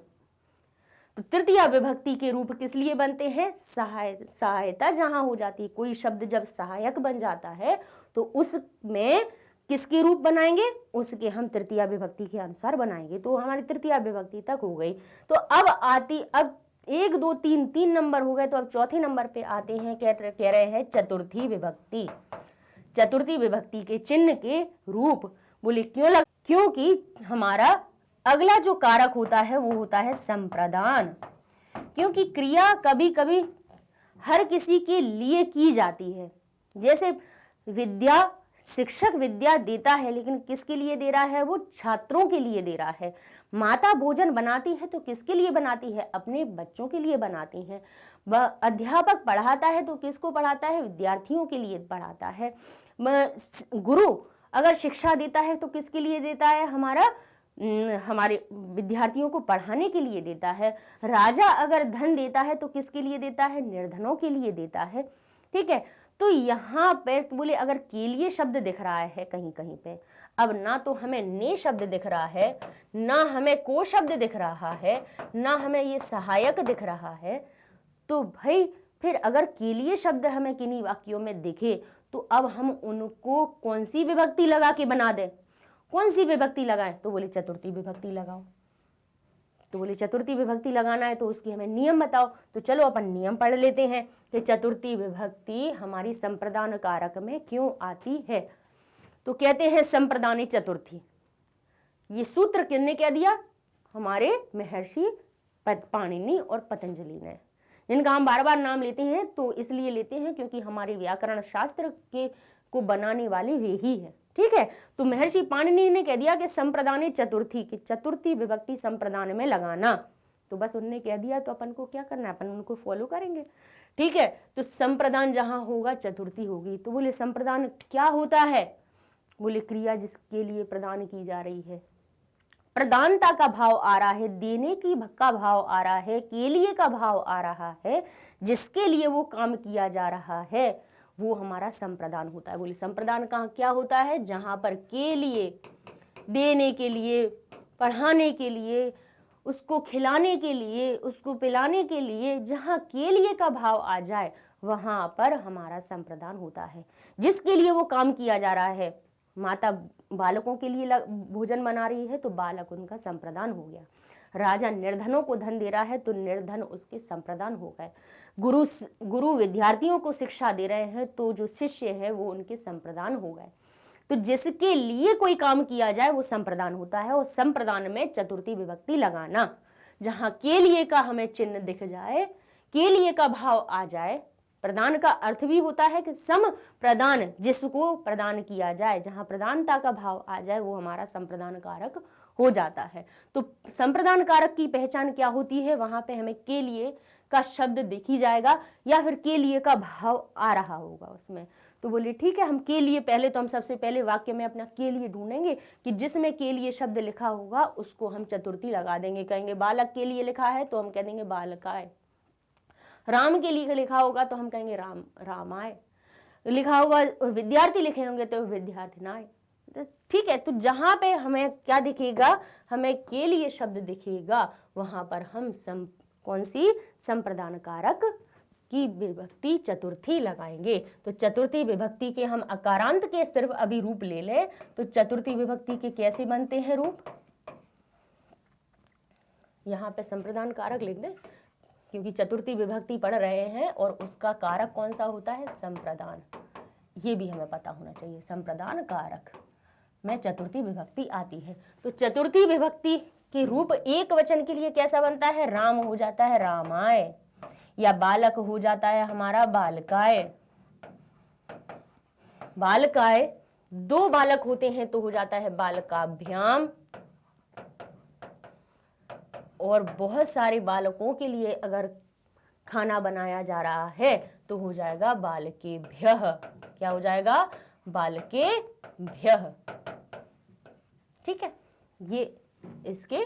[SPEAKER 1] तो तृतीया विभक्ति के रूप किस लिए बनते हैं, सहायता जहां हो जाती है, कोई शब्द जब सहायक बन जाता है तो उसमें किसके रूप बनाएंगे, उसके हम तृतीया विभक्ति के अनुसार बनाएंगे। तो हमारी तृतीया विभक्ति तक हो गई। तो अब 1 2 3 नंबर हो गए, तो अब चौथे नंबर पे आते हैं, कह रहे हैं चतुर्थी विभक्ति। चतुर्थी विभक्ति के चिन्ह के रूप। बोले क्योंकि हमारा अगला जो कारक होता है वो होता है संप्रदान। क्योंकि क्रिया कभी कभी हर किसी के लिए की जाती है। जैसे विद्या, शिक्षक विद्या देता है, लेकिन किसके लिए दे रहा है? वो छात्रों के लिए दे रहा है। माता भोजन बनाती है तो किसके लिए बनाती है? अपने बच्चों के लिए बनाती है। अध्यापक पढ़ाता है तो किसको पढ़ाता है? विद्यार्थियों के लिए पढ़ाता है। गुरु अगर शिक्षा देता है तो किसके लिए देता है? हमारे विद्यार्थियों को पढ़ाने के लिए देता है। राजा अगर धन देता है तो किसके लिए देता है? निर्धनों के लिए देता है। ठीक है, तो यहाँ पे बोले अगर के लिए शब्द दिख रहा है कहीं कहीं पे, अब ना तो हमें ने शब्द दिख रहा है, ना हमें को शब्द दिख रहा है, ना हमें ये सहायक दिख रहा है, तो भाई फिर अगर के लिए शब्द हमें किन्हीं वाक्यों में दिखे तो अब हम उनको कौन सी विभक्ति लगा के बना दें? कौन सी विभक्ति लगाएं? तो बोले चतुर्थी विभक्ति लगाओ। तो बोले चतुर्थी विभक्ति लगाना है तो उसकी हमें नियम बताओ। तो चलो अपन नियम पढ़ लेते हैं कि चतुर्थी विभक्ति हमारी संप्रदान कारक में क्यों आती है। तो कहते हैं संप्रदानी चतुर्थी। ये सूत्र किसने कह दिया? हमारे महर्षि पाणिनि और पतंजलि ने, जिनका हम बार बार नाम लेते हैं तो इसलिए लेते हैं क्योंकि हमारे व्याकरण शास्त्र को बनाने वाले वे ही है। ठीक है, तो महर्षि पाणिनि ने कह दिया कि संप्रदाने चतुर्थी, की चतुर्थी विभक्ति संप्रदान में लगाना। तो बस उनने कह दिया तो अपन को क्या करना है? अपन उनको फॉलो करेंगे। ठीक है, तो संप्रदान जहां होगा चतुर्थी होगी। तो बोले संप्रदान क्या होता है? बोले क्रिया जिसके लिए प्रदान की जा रही है, प्रदानता का भाव आ रहा है, देने की का भाव आ रहा है, के लिए का भाव आ रहा है, जिसके लिए वो काम किया जा रहा है, वो हमारा संप्रदान होता है। बोले संप्रदान कहाँ क्या होता है? जहां पर के लिए, देने के लिए, पढ़ाने के लिए, उसको खिलाने के लिए, उसको पिलाने के लिए, जहां के लिए का भाव आ जाए वहां पर हमारा संप्रदान होता है। जिसके लिए वो काम किया जा रहा है, माता बालकों के लिए भोजन बना रही है तो बालक उनका संप्रदान हो गया। राजा निर्धनों को धन दे रहा है तो निर्धन उसके संप्रदान हो गए। गुरु विद्यार्थियों को शिक्षा दे रहे हैं तो जो शिष्य है वो उनके संप्रदान हो गए। तो जिसके लिए कोई काम किया जाए वो संप्रदान होता है। और संप्रदान में चतुर्थी विभक्ति लगाना, जहां के लिए का हमें चिन्ह दिख जाए, के लिए का भाव आ जाए। प्रदान का अर्थ भी होता है कि सम प्रदान, जिसको प्रदान किया जाए, जहां प्रदानता का भाव आ जाए वो हमारा संप्रदान कारक हो जाता है। तो संप्रदान कारक की पहचान क्या होती है? वहां पे हमें के लिए का शब्द दिख ही जाएगा या फिर के लिए का भाव आ रहा होगा उसमें। तो बोलिए ठीक है, हम के लिए पहले तो हम सबसे पहले वाक्य में अपना के लिए ढूंढेंगे कि जिसमें के लिए शब्द लिखा होगा उसको हम चतुर्थी लगा देंगे। कहेंगे बालक के लिए लिखा है तो हम कह देंगे बालकाय। राम के लिए लिखा होगा तो हम कहेंगे रामाय। लिखा होगा विद्यार्थी लिखे होंगे तो विद्यार्थिनाय। ठीक है, तो जहां पे हमें क्या दिखेगा? हमें के लिए शब्द दिखेगा, वहां पर हम कौन सी संप्रदान कारक की विभक्ति चतुर्थी लगाएंगे। तो चतुर्थी विभक्ति के हम अकारांत के सिर्फ अभी रूप ले लें तो चतुर्थी विभक्ति के कैसे बनते हैं रूप? यहाँ पे संप्रदान कारक लिख दें क्योंकि चतुर्थी विभक्ति पढ़ रहे हैं और उसका कारक कौन सा होता है? संप्रदान। ये भी हमें पता होना चाहिए। संप्रदान कारक में चतुर्थी विभक्ति आती है। तो चतुर्थी विभक्ति के रूप एक वचन के लिए कैसा बनता है? राम हो जाता है रामाय, या बालक हो जाता है हमारा बालकाय। बालकाय, दो बालक होते हैं तो हो जाता है बालकाभ्याम, और बहुत सारे बालकों के लिए अगर खाना बनाया जा रहा है तो हो जाएगा बालकेभ्यः। क्या हो जाएगा? बालकेभ्यः। ठीक है, ये इसके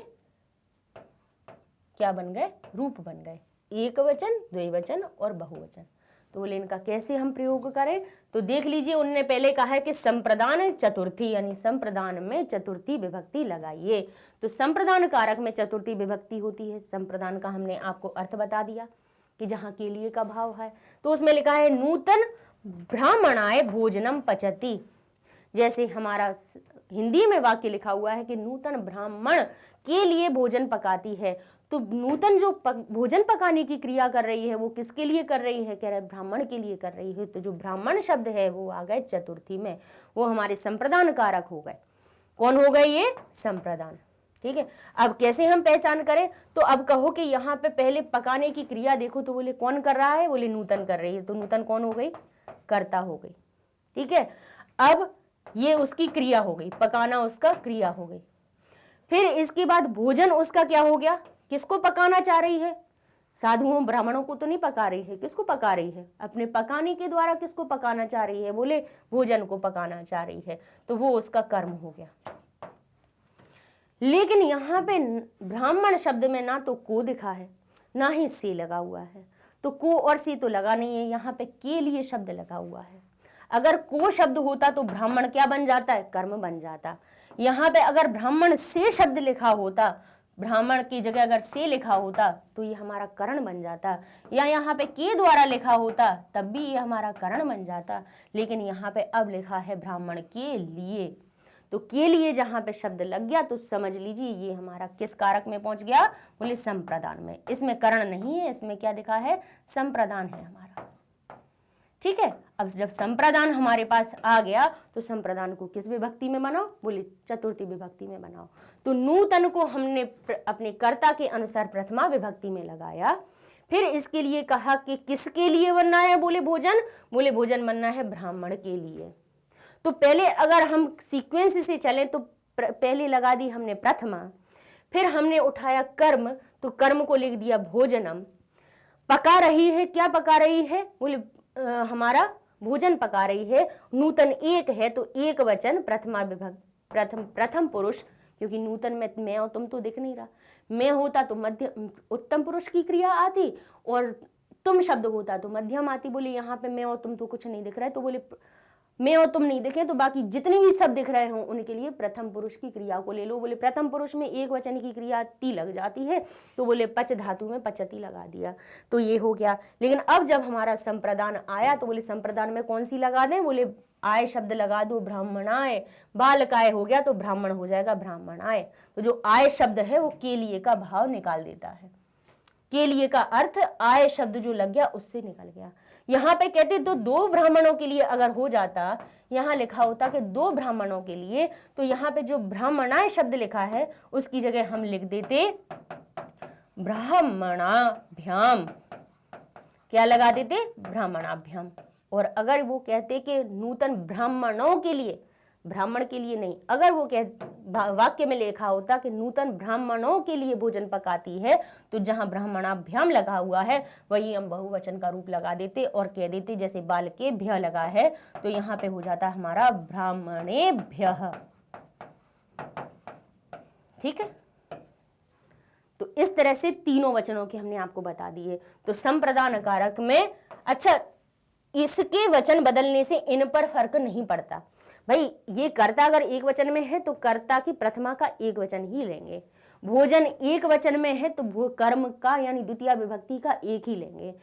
[SPEAKER 1] क्या बन गए? रूप बन गए। एक वचन, द्विवचन और बहुवचन। तो बोले इनका कैसे हम प्रयोग करें? तो देख लीजिए, उनने पहले कहा है कि संप्रदान चतुर्थी, यानी संप्रदान में चतुर्थी विभक्ति लगाइए। तो संप्रदान कारक में चतुर्थी विभक्ति होती है। संप्रदान का हमने आपको अर्थ बता दिया कि जहां के लिए का भाव है। तो उसमें लिखा है नूतन ब्राह्मणाय भोजनम पचति। जैसे हमारा हिंदी में वाक्य लिखा हुआ है कि नूतन ब्राह्मण के लिए भोजन पकाती है, तो नूतन जो भोजन पकाने की क्रिया कर रही है वो किसके लिए कर रही है, कह रहे ब्राह्मण के लिए कर रही है। तो जो ब्राह्मण शब्द है वो आ गए चतुर्थी में, वो हमारे संप्रदान कारक हो गए। कौन हो गए ये, संप्रदान। ठीक है, अब कैसे हम पहचान करें, तो अब कहो कि यहाँ पे पहले पकाने की क्रिया देखो, तो बोले कौन कर रहा है, बोले नूतन कर रही है। तो नूतन कौन हो गई, कर्ता हो गई। ठीक है, अब ये उसकी क्रिया हो गई, पकाना उसका क्रिया हो गई। फिर इसके बाद भोजन उसका क्या हो गया, किसको पकाना चाह रही है, साधुओं ब्राह्मणों को तो नहीं पका रही है, किसको पका रही है, अपने पकाने के द्वारा किसको पकाना चाह रही है, बोले भोजन को पकाना चाह रही है। तो वो उसका कर्म हो गया। लेकिन यहाँ पे ब्राह्मण शब्द में ना तो को दिखा है ना ही से लगा हुआ है, तो को और से तो लगा नहीं है, यहाँ पे के लिए शब्द लगा हुआ है। अगर को शब्द होता तो ब्राह्मण क्या बन जाता है, कर्म बन जाता। यहाँ पे अगर ब्राह्मण से शब्द लिखा होता, ब्राह्मण की जगह अगर से लिखा होता तो ये हमारा करण बन जाता, या यहाँ पे के द्वारा लिखा होता तब भी ये हमारा करण बन जाता। लेकिन यहाँ पे अब लिखा है ब्राह्मण के लिए, तो के लिए जहाँ पे शब्द लग गया तो समझ लीजिए ये हमारा किस कारक में पहुंच गया, बोले संप्रदान में। इसमें करण नहीं है, इसमें क्या दिखा है, संप्रदान है हमारा। ठीक है, अब जब संप्रदान हमारे पास आ गया तो संप्रदान को किस विभक्ति में बनाओ, बोले चतुर्थी विभक्ति में बनाओ। तो नूतन को हमने अपने कर्ता के अनुसार प्रथमा विभक्ति में लगाया। फिर इसके लिए कहा कि किसके लिए बनना है, बोले भोजन, बोले भोजन बनना है ब्राह्मण के लिए। तो पहले अगर हम सीक्वेंस से चलें तो पहले लगा दी हमने प्रथमा, फिर हमने उठाया कर्म, तो कर्म को लिख दिया भोजनम। पका रही है, क्या पका रही है, बोले हमारा भोजन पका रही है। नूतन एक है तो एक वचन प्रथमा विभक्ति, प्रथम पुरुष, क्योंकि नूतन में मैं और तुम तो दिख नहीं रहा। मैं होता तो मध्य उत्तम पुरुष की क्रिया आती, और तुम शब्द होता तो मध्यम आती। बोले यहाँ पे मैं और तुम तो कुछ नहीं दिख रहा है, तो बोले मैं और तुम नहीं दिखे तो बाकी जितने भी सब दिख रहे हों उनके लिए प्रथम पुरुष की क्रिया को ले लो। बोले प्रथम पुरुष में एक वचन की क्रिया ती लग जाती है, तो बोले पच धातु में पचती लगा दिया, तो ये हो गया। लेकिन अब जब हमारा संप्रदान आया तो बोले संप्रदान में कौन सी लगा दें, बोले आय शब्द लगा दो, ब्राह्मणाय। बालकाय हो गया तो ब्राह्मण हो जाएगा ब्राह्मणाय। तो जो आय शब्द है वो के लिए का भाव निकाल देता है, के लिए का अर्थ आय शब्द जो लग गया उससे निकल गया। यहाँ पे कहते तो दो ब्राह्मणों के लिए अगर हो जाता, यहाँ लिखा होता कि दो ब्राह्मणों के लिए, तो यहाँ पे जो ब्राह्मणाय शब्द लिखा है उसकी जगह हम लिख देते ब्राह्मणाभ्याम। क्या लगा देते, ब्राह्मणाभ्याम। और अगर वो कहते कि नूतन ब्राह्मणों के लिए, ब्राह्मण के लिए नहीं, अगर वो वाक्य में लिखा होता कि नूतन ब्राह्मणों के लिए भोजन पकाती है, तो जहां ब्राह्मणाभ्याम लगा हुआ है वही हम बहुवचन का रूप लगा देते और कह देते जैसे बाल के भ्य लगा है, तो यहाँ पे हो जाता हमारा ब्राह्मणेभ्यः। ठीक है, तो इस तरह से तीनों वचनों के हमने आपको बता दिए। तो संप्रदान कारक में, अच्छा इसके वचन बदलने से इन पर फर्क नहीं पड़ता भाई। ये कर्ता अगर एक वचन में है तो कर्ता की प्रथमा का एक वचन ही लेंगे, भोजन एक वचन में है तो कर्म का यानी द्वितीय विभक्ति का एक ही लेंगे।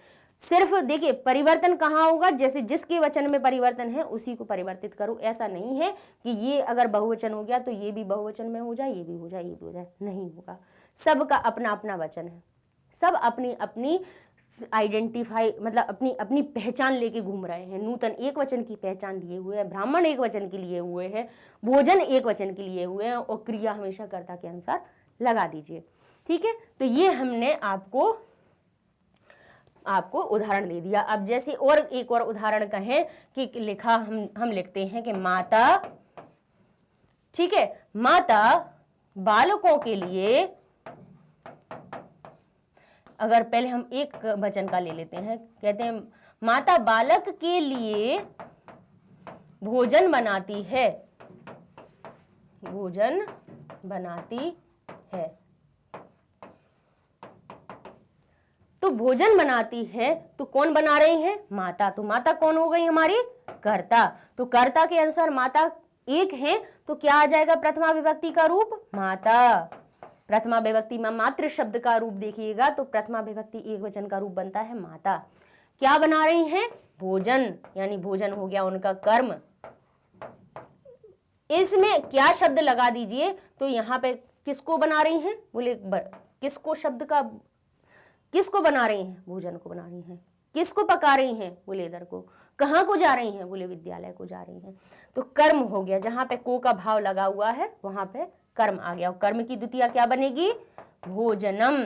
[SPEAKER 1] सिर्फ देखिए परिवर्तन कहाँ होगा, जैसे जिसके वचन में परिवर्तन है उसी को परिवर्तित करो। ऐसा नहीं है कि ये अगर बहुवचन हो गया तो ये भी बहुवचन में हो जाए, ये भी हो जाए, ये भी हो जाए, नहीं होगा। सबका अपना अपना वचन है, सब अपनी अपनी आइडेंटिफाई मतलब अपनी अपनी पहचान लेके घूम रहे हैं। नूतन एक वचन की पहचान लिए हुए हैं, ब्राह्मण एक वचन के लिए हुए हैं, भोजन एक वचन के लिए हुए हैं, और क्रिया हमेशा कर्ता के अनुसार लगा दीजिए। ठीक है, तो ये हमने आपको उदाहरण दे दिया। अब जैसे और एक और उदाहरण कहें कि लिखा हम लिखते हैं कि माता, ठीक है, माता बालकों के लिए, अगर पहले हम एक वचन का ले लेते हैं, कहते हैं माता बालक के लिए भोजन बनाती है, भोजन बनाती है। तो भोजन बनाती है तो कौन बना रही है, माता। तो माता कौन हो गई हमारी, कर्ता। तो कर्ता के अनुसार माता एक है तो क्या आ जाएगा प्रथमा विभक्ति का रूप, माता। प्रथमा विभक्ति में मातृ शब्द का रूप देखिएगा तो प्रथमा विभक्ति एक वचन का रूप बनता है माता। क्या बना रही हैं, भोजन, यानी भोजन हो गया उनका कर्म। इसमें क्या शब्द लगा दीजिए तो यहाँ पे किसको बना रही हैं, बोले किसको शब्द का, किसको बना रही हैं, भोजन को बना रही हैं। किसको पका रही हैं, बोले इधर को। कहाँ को जा रही हैं, बोले विद्यालय को जा रही हैं। तो कर्म हो गया, जहां पे को का भाव लगा हुआ है वहां पे कर्म आ गया। और कर्म की द्वितीया क्या बनेगी, भोजनम।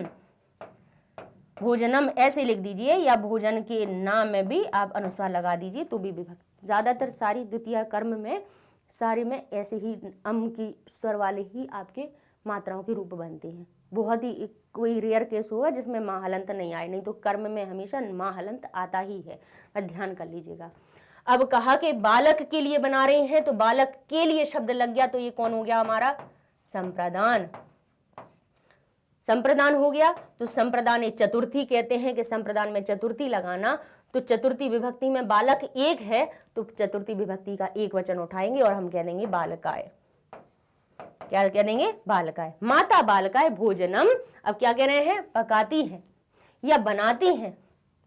[SPEAKER 1] भोजनम ऐसे लिख दीजिए, या भोजन के नाम में भी आप अनुस्वार लगा दीजिए तो भी विभक्ति। ज्यादातर सारी द्वितीय कर्म में सारे में ऐसे ही अम की स्वर वाले ही आपके मात्राओं के रूप बनते हैं। बहुत ही कोई रेयर केस होगा जिसमें माँ हलंत नहीं आए, नहीं तो कर्म में हमेशा माँ हलंत आता ही है, ध्यान कर लीजिएगा। अब कहा कि बालक के लिए बना रहे हैं, तो बालक के लिए शब्द लग गया, तो ये कौन हो गया हमारा, संप्रदान। संप्रदान हो गया। तो संप्रदान एक चतुर्थी कहते हैं कि संप्रदान में चतुर्थी लगाना, तो चतुर्थी विभक्ति में बालक एक है, तो चतुर्थी विभक्ति का एक वचन उठाएंगे और हम कह देंगे बालकाय। क्या कह देंगे, बालकाय। माता बालकाय भोजनम। अब क्या कह रहे हैं, पकाती हैं या बनाती हैं,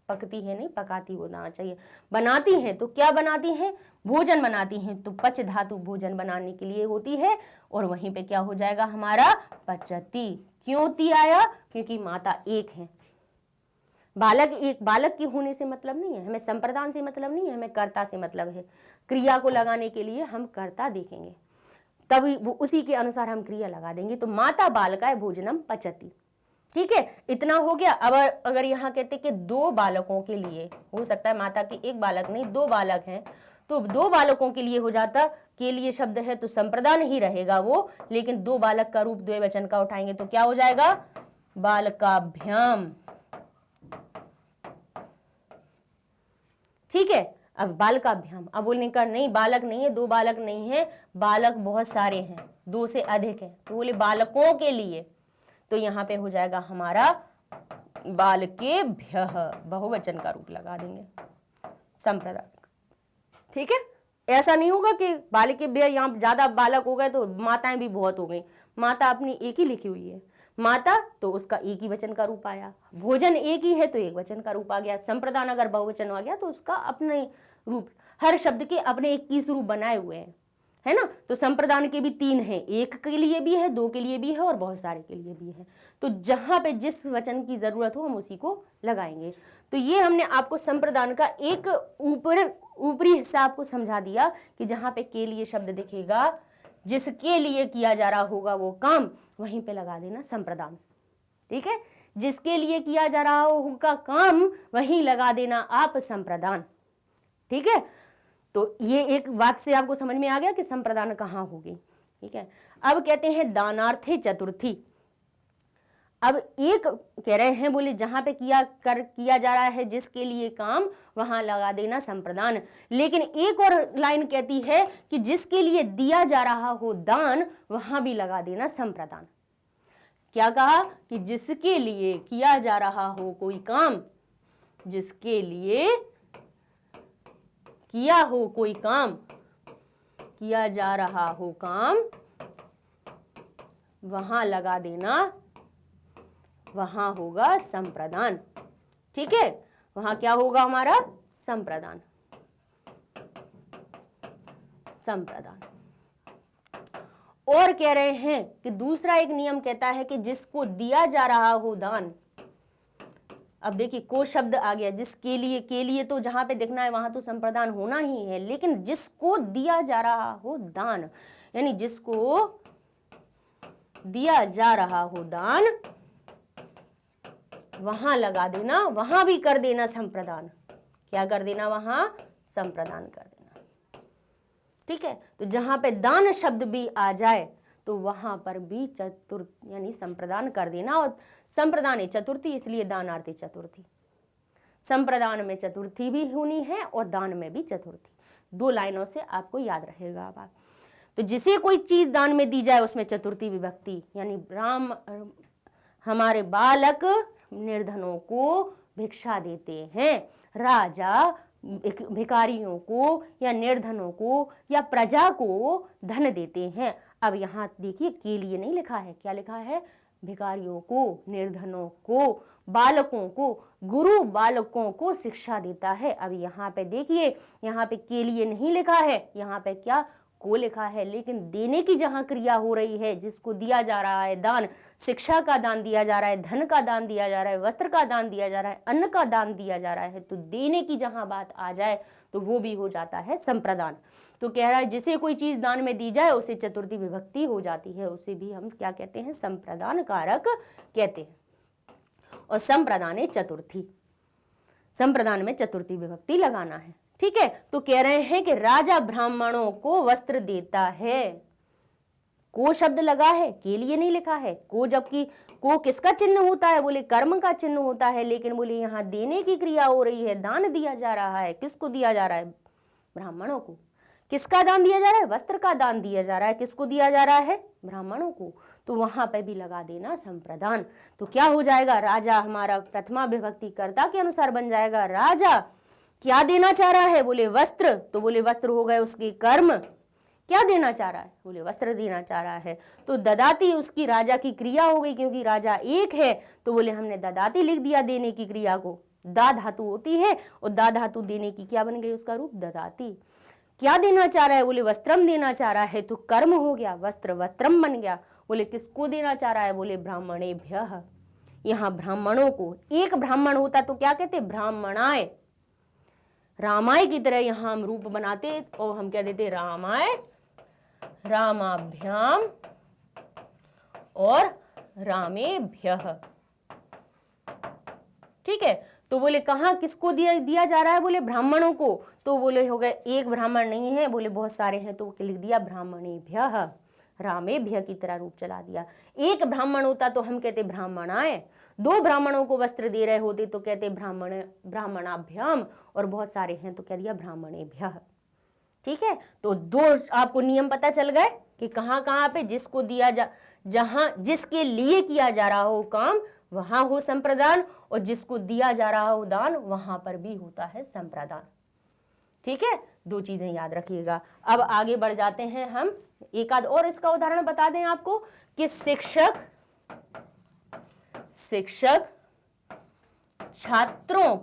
[SPEAKER 1] पकती है नहीं, पकाती होना चाहिए, बनाती हैं। तो क्या बनाती हैं, भोजन बनाती हैं। तो पच धातु भोजन बनाने के लिए होती है, और वहीं पे क्या हो जाएगा हमारा, पचती। क्यों ती आया, क्योंकि माता एक है। बालक एक, बालक के होने से मतलब नहीं है हमें, संप्रदान से मतलब नहीं है हमें, कर्ता से मतलब है। क्रिया को लगाने के लिए हम कर्ता देखेंगे, तभी वो उसी के अनुसार हम क्रिया लगा देंगे। तो माता बालकाय भोजनम पचती। ठीक है, इतना हो गया। अब अगर यहाँ कहते कि दो बालकों के लिए, हो सकता है माता के एक बालक नहीं दो बालक हैं, तो दो बालकों के लिए हो जाता, के लिए शब्द है तो संप्रदान ही रहेगा वो, लेकिन दो बालक का रूप द्विवचन का उठाएंगे तो क्या हो जाएगा, बालकाभ्याम। ठीक है, अब बालकाभ्याम। अब बोलने का नहीं, बालक नहीं है, दो बालक नहीं है, बालक बहुत सारे हैं, दो से अधिक है, तो बोले बालकों के लिए, तो यहाँ पे हो जाएगा हमारा बालकेभ्यः, बहुवचन का रूप लगा देंगे, संप्रदान। ठीक है, ऐसा नहीं होगा कि बालकेभ्यः, यहाँ ज्यादा बालक हो गए तो माताएं भी बहुत हो गई। माता अपनी एक ही लिखी हुई है, माता तो उसका एक ही वचन का रूप आया, भोजन एक ही है तो एक वचन का रूप आ गया, संप्रदान अगर बहुवचन आ गया तो उसका अपने रूप, हर शब्द के अपने 21 रूप बनाए हुए हैं, है ना। तो संप्रदान के भी 3 हैं, एक के लिए भी है, दो के लिए भी है और बहुत सारे के लिए भी है। तो जहां पे जिस वचन की जरूरत हो हम उसी को लगाएंगे। तो ये हमने आपको संप्रदान का एक ऊपरी हिस्सा आपको समझा दिया कि जहां पे के लिए शब्द दिखेगा, जिसके लिए किया जा रहा होगा वो काम, वहीं पे लगा देना संप्रदान। ठीक है, जिसके लिए किया जा रहा होगा काम वहीं लगा देना आप संप्रदान। ठीक है, तो ये एक बात से आपको समझ में आ गया कि संप्रदान कहाँ होगी। ठीक है, अब कहते हैं दानार्थे चतुर्थी। अब एक कह रहे हैं, बोले जहां पे किया जा रहा है जिसके लिए काम, वहां लगा देना संप्रदान। लेकिन एक और लाइन कहती है कि जिसके लिए दिया जा रहा हो दान, वहां भी लगा देना संप्रदान। क्या कहा कि जिसके लिए किया जा रहा हो कोई काम, जिसके लिए किया हो कोई काम, किया जा रहा हो काम, वहां लगा देना, वहां होगा संप्रदान। ठीक है, वहां क्या होगा हमारा, संप्रदान, संप्रदान। और कह रहे हैं कि दूसरा एक नियम कहता है कि जिसको दिया जा रहा हो दान। अब देखिए को शब्द आ गया, जिसके लिए, के लिए तो जहां पे देखना है वहां तो संप्रदान होना ही है, लेकिन जिसको दिया जा रहा हो दान, यानी जिसको दिया जा रहा हो दान, वहां लगा देना, वहां भी कर देना संप्रदान। क्या कर देना, वहां संप्रदान कर देना। ठीक है, तो जहां पे दान शब्द भी आ जाए तो वहां पर भी चतुर्थ यानी संप्रदान कर देना। और संप्रदान है चतुर्थी, इसलिए दानार्थे चतुर्थी। संप्रदान में चतुर्थी भी होनी है और दान में भी चतुर्थी। 2 लाइनों से आपको याद रहेगा। अब तो जिसे कोई चीज दान में दी जाए उसमें चतुर्थी विभक्ति, यानी राम हमारे बालक निर्धनों को भिक्षा देते हैं, राजा भिखारियों को या निर्धनों को या प्रजा को धन देते हैं। अब यहाँ देखिए के लिए नहीं लिखा है, क्या लिखा है, भिखारियों को, निर्धनों को, बालकों को, गुरु बालकों को शिक्षा देता है। अब यहाँ पे देखिए, यहाँ पे के लिए नहीं लिखा है, यहाँ पे क्या को लिखा है, लेकिन देने की जहां क्रिया हो रही है, जिसको दिया जा रहा है दान, शिक्षा का दान दिया जा रहा है, धन का दान दिया जा रहा है, वस्त्र का दान दिया जा रहा है, अन्न का दान दिया जा रहा है, तो देने की जहां बात आ जाए तो वो भी हो जाता है संप्रदान। तो कह रहा है जिसे कोई चीज दान में दी जाए उसे चतुर्थी विभक्ति हो जाती है, उसे भी हम क्या कहते हैं, संप्रदान कारक कहते हैं। और संप्रदान चतुर्थी, संप्रदान में चतुर्थी विभक्ति लगाना है। ठीक है, तो कह रहे हैं कि राजा ब्राह्मणों को वस्त्र देता है। को शब्द लगा है, के लिए नहीं लिखा है को, जबकि को किसका चिन्ह होता है, बोले कर्म का चिन्ह होता है, लेकिन बोले यहाँ देने की क्रिया हो रही है, दान दिया जा रहा है। किसको दिया जा रहा है, ब्राह्मणों को। किसका दान दिया जा रहा है, वस्त्र का दान दिया जा रहा है। किसको दिया जा रहा है, ब्राह्मणों को। तो वहां पे भी लगा देना संप्रदान। तो क्या हो जाएगा, राजा हमारा प्रथमा विभक्ति कर्ता के अनुसार बन जाएगा। राजा क्या देना चाह रहा है, बोले वस्त्र, तो बोले वस्त्र हो गए उसके कर्म। क्या देना चाह रहा है, बोले वस्त्र देना चाह रहा है। तो ददाती उसकी राजा की क्रिया हो गई, क्योंकि राजा एक है तो बोले हमने ददाती लिख दिया देने की क्रिया को। दा धातु होती है और दा धातु देने की क्या बन गई, उसका रूप ददाती। क्या देना चाह रहा है, बोले वस्त्रम देना चाह रहा है, तो कर्म हो गया, वस्त्र वस्त्रम बन गया। बोले किसको देना चाह रहा है, बोले ब्राह्मणेभ्यः। यहाँ ब्राह्मणों को, एक ब्राह्मण होता तो क्या कहते, ब्राह्मणाय। रामाय की तरह यहाँ हम रूप बनाते और हम क्या देते, रामाय, रामाभ्याम और रामेभ्यः। ठीक है, तो बोले कहाँ किसको दिया जा रहा है, बोले ब्राह्मणों को। तो बोले हो गए, एक ब्राह्मण नहीं है, बोले बहुत सारे हैं, तो लिख दिया ब्राह्मणेभ्यः, रामेभ्य की तरह रूप चला दिया। एक ब्राह्मण होता तो हम कहते ब्राह्मणाय, दो ब्राह्मणों को वस्त्र दे रहे होते तो कहते ब्राह्मणाभ्याम, और बहुत सारे हैं तो कह दिया ब्राह्मणेभ्यः। ठीक है, तो दो आपको नियम पता चल गए कि कहाँ कहाँ पे जिसको दिया जहां जिसके लिए किया जा रहा हो काम वहां हो संप्रदान, और जिसको दिया जा रहा हो दान वहां पर भी होता है संप्रदान। ठीक है, दो चीजें याद रखिएगा। अब आगे बढ़ जाते हैं हम, एक आध और इसका उदाहरण बता दें आपको कि शिक्षक छात्रों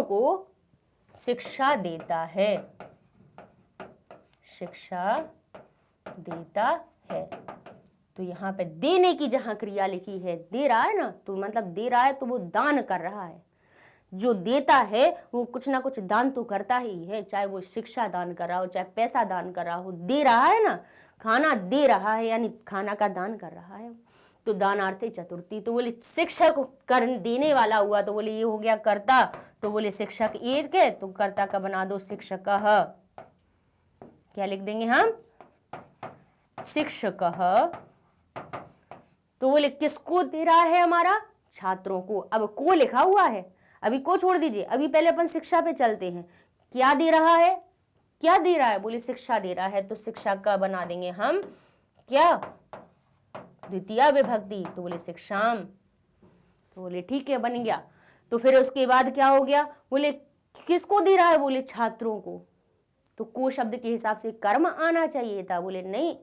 [SPEAKER 1] को शिक्षा देता है, शिक्षा देता है। तो यहाँ पे देने की जहां क्रिया लिखी है, दे रहा है ना, तो मतलब दे रहा है तो वो दान कर रहा है। जो देता है वो कुछ ना कुछ दान तो करता ही है, चाहे वो शिक्षा दान कर रहा हो, चाहे पैसा दान कर रहा हो, दे रहा है ना, खाना दे रहा है, यानी खाना का दान कर रहा है। तो दानार्थे चतुर्थी। तो बोले शिक्षक कर देने वाला हुआ, तो बोले ये हो गया कर्ता, तो बोले शिक्षक एक है तो कर्ता का बना दो शिक्षकः। क्या लिख देंगे हम, शिक्षकः। तो बोले किसको दे रहा है, हमारा छात्रों को। अब को लिखा हुआ है, अभी को छोड़ दीजिए, अभी पहले अपन शिक्षा पे चलते हैं। क्या दे रहा है, क्या दे रहा है, बोले शिक्षा दे रहा है, तो शिक्षा का बना देंगे हम क्या, द्वितीय विभक्ति, तो बोले शिक्षाम। तो बोले ठीक है, बन गया। तो फिर उसके बाद क्या हो गया, बोले किसको दे रहा है, बोले छात्रों को। तो को शब्द के हिसाब से कर्म आना चाहिए था, बोले नहीं,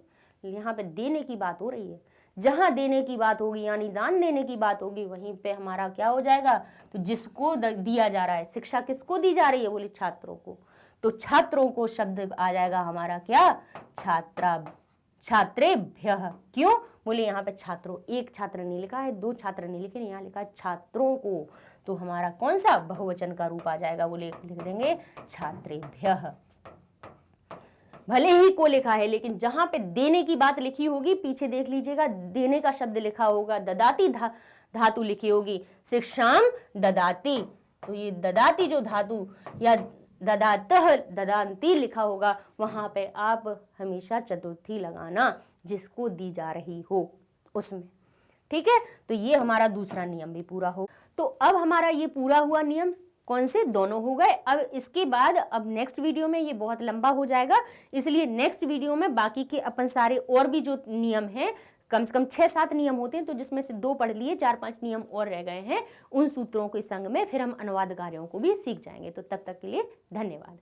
[SPEAKER 1] यहाँ पे देने की बात हो रही है। जहां देने की बात होगी यानी दान देने की बात होगी, वहीं पे हमारा क्या हो जाएगा, तो जिसको दिया जा रहा है, शिक्षा किसको दी जा रही है, बोले छात्रों को। तो छात्रों को शब्द आ जाएगा हमारा क्या, छात्रेभ्यः। क्यों, बोले यहाँ पे छात्रों, एक छात्र नहीं लिखा है, दो छात्र नहीं लिखे, यहाँ लिखा है छात्रों को। तो हमारा कौन सा बहुवचन का रूप आ जाएगा, बोले लिख देंगे छात्रेभ्यः। भले ही को लिखा है, लेकिन जहां पे देने की बात लिखी होगी, पीछे देख लीजिएगा, देने का शब्द लिखा होगा, ददाती धातु लिखी होगी, शिक्षाम ददाती। तो ये ददाती जो धातु या ददातः ददांती लिखा होगा, वहां पे आप हमेशा चतुर्थी लगाना, जिसको दी जा रही हो उसमें। ठीक है, तो ये हमारा दूसरा नियम भी पूरा हो। तो अब हमारा ये पूरा हुआ नियम, कौन से, दोनों हो गए। अब इसके बाद अब नेक्स्ट वीडियो में ये बहुत लंबा हो जाएगा, इसलिए नेक्स्ट वीडियो में बाकी के अपन सारे और भी जो नियम हैं, कम से कम 6-7 नियम होते हैं, तो जिसमें से 2 पढ़ लिए, 4-5 नियम और रह गए हैं, उन सूत्रों के संग में फिर हम अनुवाद कार्यों को भी सीख जाएंगे। तो तब तक के लिए धन्यवाद।